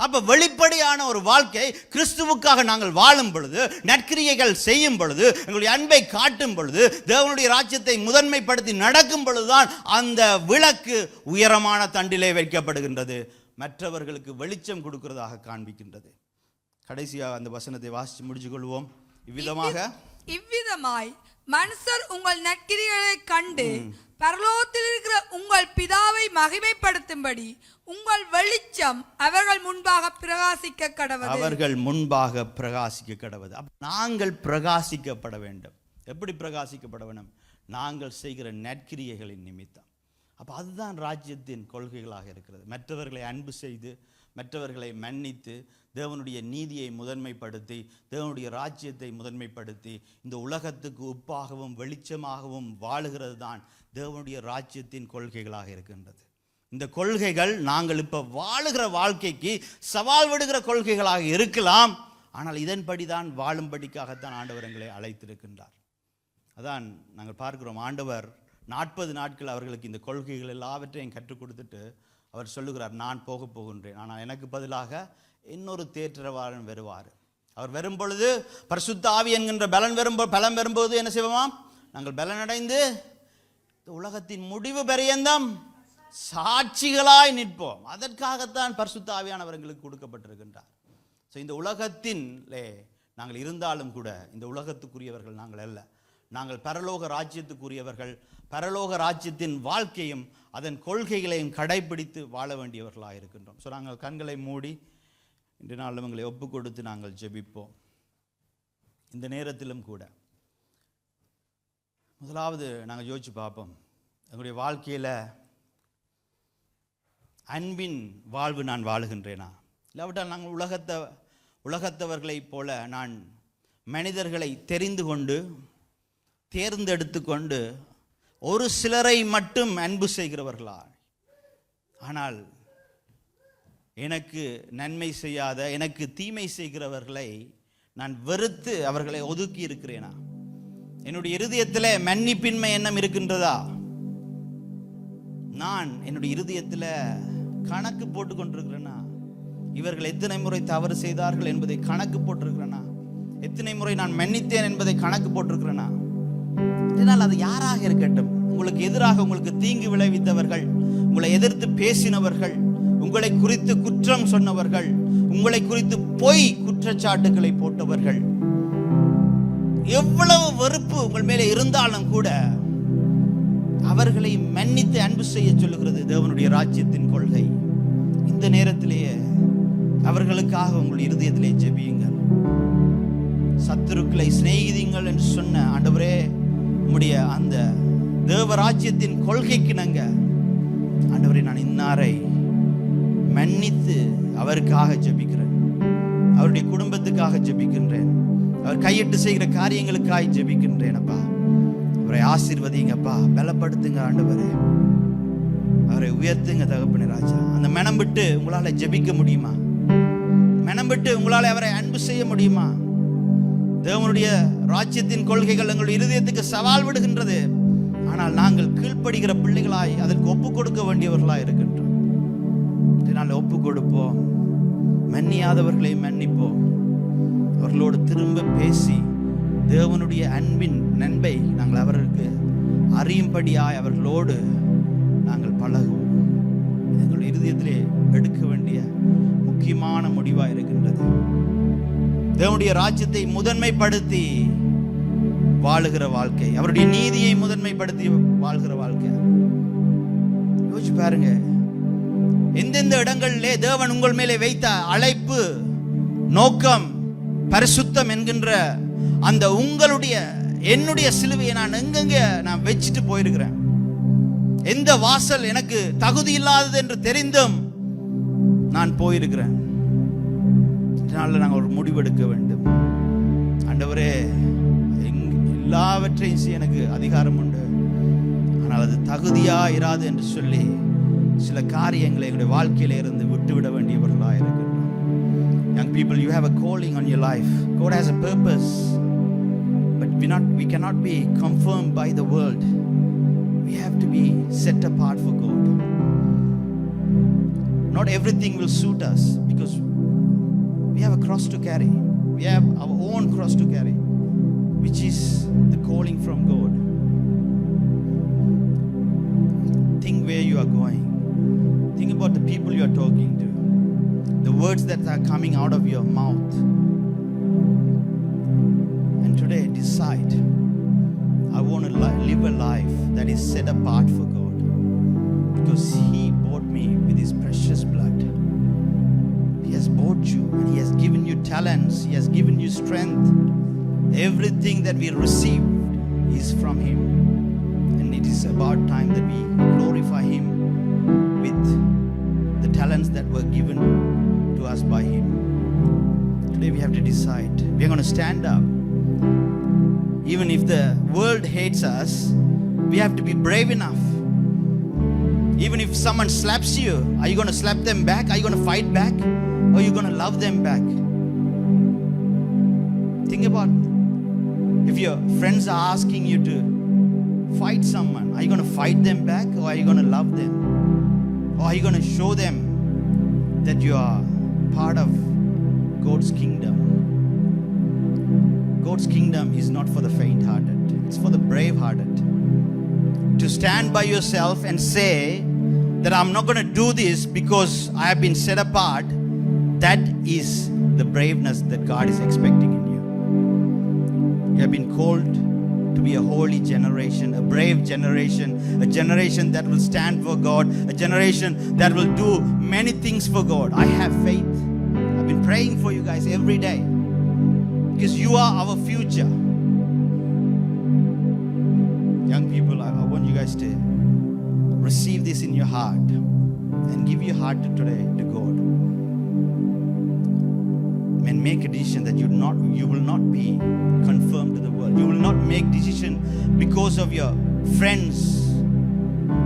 அப்ப வெளிப்படையான ஒரு வாழ்க்கை, கிறிஸ்துவுக்காக நாங்கள் வாழும் பொழுது, நற்கிரியைகள் செய்யும் பொழுது, எங்களுடைய அன்பை காட்டும் பொழுது, தேவனுடைய ராஜ்யத்தை முதன்மைப்படுத்தி நடக்கும் பொழுதுதான் அந்த விளக்கு உயரமான தண்டிலே வைக்கப்படுகின்றது, மற்றவர்களுக்கு வெளிச்சம் கொடுக்கிறதாக காண்பிக்கின்றது. கடைசியாக அந்த வசனத்தை வாசித்து முடிச்சு கொள்வோம். இவ்விதமாய் மனுஷர் உங்கள் நற்கிரியைகளை கண்டு பரலோகத்தில் இருக்கிற உங்கள் பிதாவை மகிமைப்படுத்தும்படி உங்கள் வெளிச்சம் அவர்கள் முன்பாக பிரகாசிக்க கடவது. அவர்கள் முன்பாக பிரகாசிக்க கடவது. நாங்கள் பிரகாசிக்கப்பட வேண்டும். எப்படி பிரகாசிக்கப்பட வேண்டும்? நாங்கள் செய்கிற நற்கிரியைகளின் நிமித்தம். அப்போ அதுதான் ராஜ்யத்தின் கொள்கைகளாக இருக்கிறது. மற்றவர்களை அன்பு செய்து, மற்றவர்களை மன்னித்து, தேவனுடைய நீதியை முதன்மைப்படுத்தி, தேவனுடைய ராஜ்யத்தை முதன்மைப்படுத்தி, இந்த உலகத்துக்கு உப்பாகவும் வெளிச்சமாகவும் வாழுகிறது தான் தேவனுடைய ராஜ்யத்தின் கொள்கைகளாக இருக்கின்றது. இந்த கொள்கைகள் நாங்கள் இப்போ வாழுகிற வாழ்க்கைக்கு சவால் விடுகிற கொள்கைகளாக இருக்கலாம், ஆனால் இதன்படி தான் வாழும்படிக்காகத்தான் ஆண்டவர் எங்களை அழைத்திருக்கின்றார். அதான் நாங்கள் பார்க்கிறோம், ஆண்டவர் 40 நாட்கள் அவர்களுக்கு இந்த கொள்கைகள் எல்லாவற்றையும் கற்றுக் கொடுத்துட்டு அவர் சொல்லுகிறார், நான் போகின்றேன், ஆனால் எனக்கு பதிலாக இன்னொரு தேற்றரவாளன் வருவார். அவர் வரும் பொழுது பரிசுத்த ஆவி என்கின்ற பலம் வரும்போது என்ன செய்வோம்? நாங்கள் பலனடைந்து உலகத்தின் முடிவு பரியந்தம் சாட்சிகளாய் நிற்போம். அதற்காகத்தான் பரிசுத்த ஆவியானவர் எங்களுக்கு கொடுக்கப்பட்டிருக்கின்றார். ஸோ இந்த உலகத்திலே நாங்கள் இருந்தாலும் கூட இந்த உலகத்துக்குரியவர்கள் நாங்கள் அல்ல. நாங்கள் பரலோக ராஜ்யத்துக்குரியவர்கள். பரலோக ராஜ்யத்தின் வாழ்க்கையும் அதன் கொள்கைகளையும் கடைபிடித்து வாழ வேண்டியவர்களாக இருக்கின்றோம். ஸோ நாங்கள் கண்களை மூடி இன்று நாளும் எங்களை ஒப்பு கொடுத்து நாங்கள் ஜெபிப்போம். இந்த நேரத்திலும் கூட முதலாவது நாங்கள் யோசிச்சு பார்ப்போம், எங்களுடைய வாழ்க்கையில் அன்பின் வாழ்வு நான் வாழுகின்றேனா? இல்லாவிட்டால் நாங்கள் உலகத்தவர்களைப் போல நான் மனிதர்களை தெரிந்து கொண்டு தேர்ந்தெடுத்து கொண்டு ஒரு சிலரை மட்டும் அன்பு செய்கிறவர்களா? ஆனால் எனக்கு நன்மை செய்யாத, எனக்கு தீமை செய்கிறவர்களை நான் வெறுத்து அவர்களை ஒதுக்கி இருக்கிறேனா? என்னுடைய இருதயத்தில் மன்னிப்பின்மை எண்ணம் இருக்கின்றதா? நான் என்னுடைய இருதயத்தில் கணக்கு போட்டு கொண்டிருக்கிறேனா? இவர்கள் எத்தனை முறை தவறு செய்தார்கள் என்பதை கணக்கு போட்டிருக்கிறேனா? எத்தனை முறை நான் மன்னித்தேன் என்பதை கணக்கு போட்டிருக்கிறேனா? இதனால் அது யாராக இருக்கட்டும், உங்களுக்கு எதிராக உங்களுக்கு தீங்கு விளைவித்தவர்கள், உங்களை எதிர்த்து பேசினவர்கள், உங்களை குறித்து குற்றம் சொன்னவர்கள், உங்களை குறித்து பொய் குற்றச்சாட்டுகளை போட்டவர்கள், எவ்வளவு வெறுப்பு உங்கள் மேலே இருந்தாலும் கூட அவர்களை மன்னித்து அன்பு செய்ய சொல்லுகிறது தேவனுடைய ராஜ்யத்தின் கொள்கை. இந்த நேரத்திலேயே அவர்களுக்காக உங்கள் இருதயத்திலே ஜெபியுங்கள். சத்துருக்களை சிநேகிதீங்கள் என்று சொன்ன ஆண்டவரே, உம்முடைய அந்த தேவராஜ்யத்தின் கொள்கைக்கு நாங்க ஆண்டவரே, நான் இன்னாரை மன்னித்து அவருக்காக ஜெபிக்கிறேன், அவருடைய குடும்பத்துக்காக ஜெபிக்கின்றேன், அவர் கையிட்டு செய்கிற காரியங்களுக்காக ஜெபிக்கின்றேன். அப்பா, அவரை ஆசீர்வதிங்கப்பா, பலப்படுத்துங்க ஆண்டவரே, அவரை உயர்த்துங்க தகப்பனே ராஜா. அந்த மனம் விட்டு உங்களால ஜெபிக்க முடியுமா? மனம் விட்டு உங்களால் அவரை அன்பு செய்ய முடியுமா? தேவனுடைய ராஜ்யத்தின் கொள்கைகள் எங்களுடைய இருதயத்துக்கு சவால் விடுகின்றது. ஆனால் நாங்கள் கீழ்ப்படுகிற பிள்ளைகளாய் அதற்கு ஒப்பு கொடுக்க வேண்டியவர்களாய் இருக்கின்றோம். இதனால் ஒப்பு கொடுப்போம், மன்னியாதவர்களை மன்னிப்போம், அவர்களோடு திரும்ப பேசி தேவனுடைய அன்பின் நன்மை நாங்கள் அவர்களுக்கு அறியும்படியாய் அவர்களோடு நாங்கள் பழகுவோம். எங்களுடைய இருதயத்திலே எடுக்க வேண்டிய முக்கியமான முடிவாக இருக்கின்றது. தேவனுடைய ராஜ்யத்தை முதன்மைப்படுத்தி வாழுகிற வாழ்க்கை, அவருடைய நீதியை முதன்மைப்படுத்தி வாழ்கிற வாழ்க்கை. யோசிச்சு பாருங்க, எந்தெந்த இடங்களிலே தேவன் உங்கள் மேலே வைத்த அழைப்பு, நோக்கம், பரிசுத்தம் என்கின்ற அந்த உங்களுடைய என்னுடைய சிலுவையை நான் எங்கெங்க நான் வச்சுட்டு போயிருக்கிறேன். எந்த வாசல் எனக்கு தகுதி இல்லாதது என்று தெரிந்தும் நான் போயிருக்கிறேன். இதனால நாங்கள் ஒரு முடிவெடுக்க வேண்டும். ஆண்டவரே, எல்லாவற்றையும் செய்ய எனக்கு அதிகாரம் உண்டு, ஆனால் அது தகுதியா இராது என்று சொல்லி சில காரியங்களை எங்களுடைய வாழ்க்கையில இருந்து விட்டுவிட வேண்டியவர்களாக இருக்கிறோம். Young people, you have a calling on your life. God has a purpose, but we cannot be confirmed by the world. We have to be set apart for God. Not everything will suit us because we have a cross to carry. We have our own cross to carry, which is the calling from God. Think where you are going. Think about the people you are talking to, the words that are coming out of your mouth. And today decide, I want to live a life that is set apart for God, because He bought me with His precious blood. He has bought you and He has given you talents, He has given you strength. Everything that we received is from Him, and it is about time that we glorify Him with the talents that were given to us by Him. Today we have to decide. We are going to stand up. Even if the world hates us, we have to be brave enough. Even if someone slaps you, are you going to slap them back? Are you going to fight back? Or are you going to love them back? Think about, if your friends are asking you to fight someone, are you going to fight them back, or are you going to love them? Or are you going to show them that you are part of God's kingdom? God's kingdom is not for the faint-hearted. It's for the brave-hearted. To stand by yourself and say that I'm not going to do this because I have been set apart, that is the braveness that God is expecting in you. You have been called to be a holy generation, a brave generation, a generation that will stand for God, a generation that will do many things for God. I have faith. I've been praying for you guys every day, because you are our future. Young people, I want you guys to receive this in your heart and give your heart today to God. And make a decision that you will not be conformed to the world. You will not make decision because of your friends,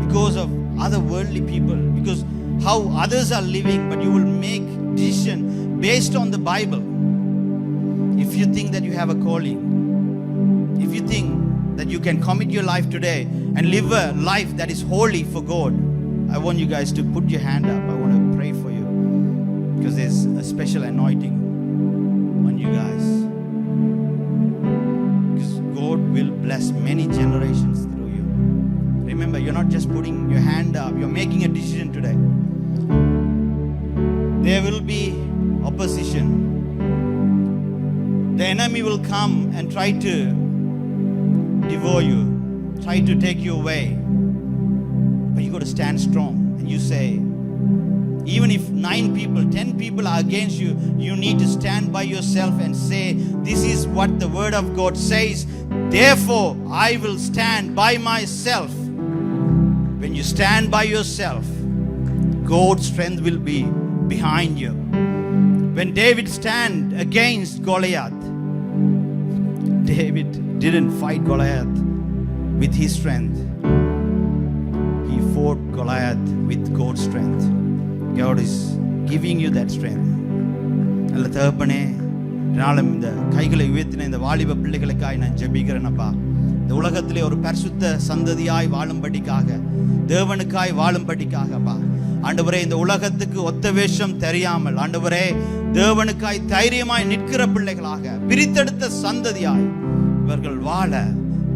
because of other worldly people, because how others are living, but you will make decision based on the Bible. If you think that you have a calling, if you think that you can commit your life today and live a life that is holy for God, I want you guys to put your hand up. I want to pray for you, because there's a special anointing on you guys, because God will bless many generations through you. Remember, you're not just putting your hand up, you're making a decision today. There will be opposition. The enemy will come and try to devour you, try to take you away. But you got to stand strong, and you say, even if 9 people, 10 people are against you, you need to stand by yourself and say, this is what the word of God says, therefore I will stand by myself. When you stand by yourself, God's strength will be behind you. When David stand against Goliath, David didn't fight Goliath with his strength. He fought Goliath with God's strength. God is giving you that strength. நல்ல தகப்பனே, நாளும் இந்த கைகளை உயர்த்தின இந்த வாலிப பிள்ளைகளுக்காய் நான் ஜெபிக்கிறேன் அப்பா. இந்த உலகத்திலே ஒரு பரிசுத்த சந்ததியாய் வாழும்படிக்காக, தேவனுக்காய் வாழும்படிக்காக அப்பா ஆண்டவரே, இந்த உலகத்துக்கு ஒத்த வேஷம் தெரியாமல் ஆண்டவரே தேவனுக்காய் தைரியமாய் நிற்கிற பிள்ளைகளாக, பிரித்தெடுத்த சந்ததியாய் இவர்கள் வாழ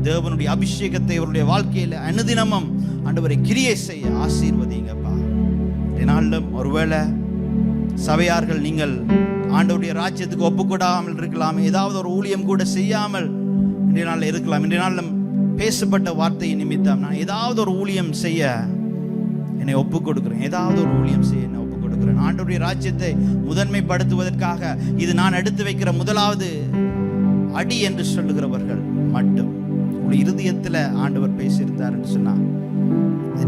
தேவனுடைய அபிஷேகத்தை இவருடைய வாழ்க்கையில் அனுதினமும் ஆண்டவரை கிரியை செய்ய ஆசீர்வதிங்கப்பா. இதனாலும் ஒருவேளை சபையார்கள் நீங்கள் ஆண்டவருடைய ராஜ்யத்துக்கு ஒப்புக்கொடாமல் இருக்கலாம், ஏதாவது ஒரு ஊழியம் கூட செய்யாமல் இன்றைய நாளில் இருக்கலாம். இன்றைய நாளில் பேசப்பட்ட வார்த்தையை நிமித்தம் நான் ஏதாவது ஒரு ஊழியம் செய்ய என்னை ஒப்புக் கொடுக்கிறேன், ஏதாவது ஒரு ஊழியம் செய்ய என்னை ஒப்புக் கொடுக்கிறேன். ஆண்டவருடைய ராஜ்யத்தை முதன்மைப்படுத்துவதற்காக இது நான் எடுத்து வைக்கிற முதலாவது அடி என்று சொல்லுகிறவர்கள் மட்டும் உங்களுடைய இருதயத்தில் ஆண்டவர் பேசியிருந்தார் என்று சொன்னா,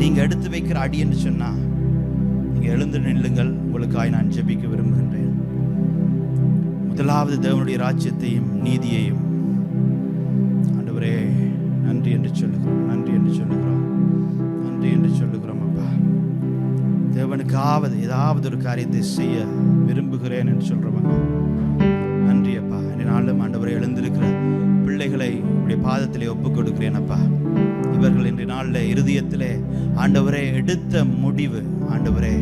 நீங்க எடுத்து வைக்கிற அடி என்று சொன்னா, நீங்க எழுந்து நில்லுங்கள். உங்களுக்காய் நான் ஜெபிக்க விரும்புகின்றேன். முதலாவது தேவனுடைய ராஜ்யத்தையும் நீதியையும் ஆண்டவரே நன்றி என்று சொல்லுகிறோம், நன்றி என்று சொல்லுகிறோம், நன்றி என்று சொல்லுகிறோம் அப்பா. தேவனுக்காவது ஏதாவது ஒரு காரியத்தை செய்ய விரும்புகிறேன் என்று சொல்றவங்க நன்றி அப்பா. நாளும் ஆண்டவரை எழுந்திருக்கிற பிள்ளைகளை உடைய பாதத்திலே ஒப்புக் கொடுக்கிறேன் அப்பா. இவர்கள் இன்றைய நாளில் இருதயத்திலே ஆண்டவரே எடுத்த முடிவு ஆண்டவரே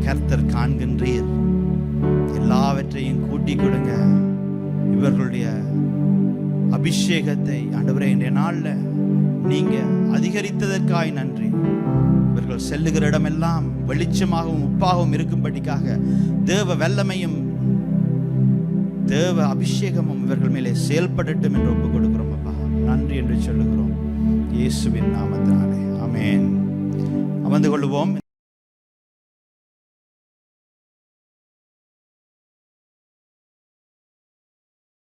கர்த்தர் காண்கின்றீர், எல்லாவற்றையும் கூட்டி கொடுங்க. இவர்களுடைய அபிஷேகத்தை ஆண்டவரே இன்றைய நாளில் நீங்க அதிகரித்ததற்காய் நன்றி. இவர்கள் செல்லுகிற இடமெல்லாம் வெளிச்சமாகவும் உப்பாகவும் இருக்கும்படிக்காக தேவ வல்லமையும் தேவ அபிஷேகமும் இவர்கள் மேலே செயல்படட்டும் என்று ஒப்புக் கொடுக்கிறோம் அப்பா. நன்றி என்று சொல்லுகிறோம் இயேசுவின் நாமத்தினாலே. ஆமென். அமர்ந்து கொள்வோம்.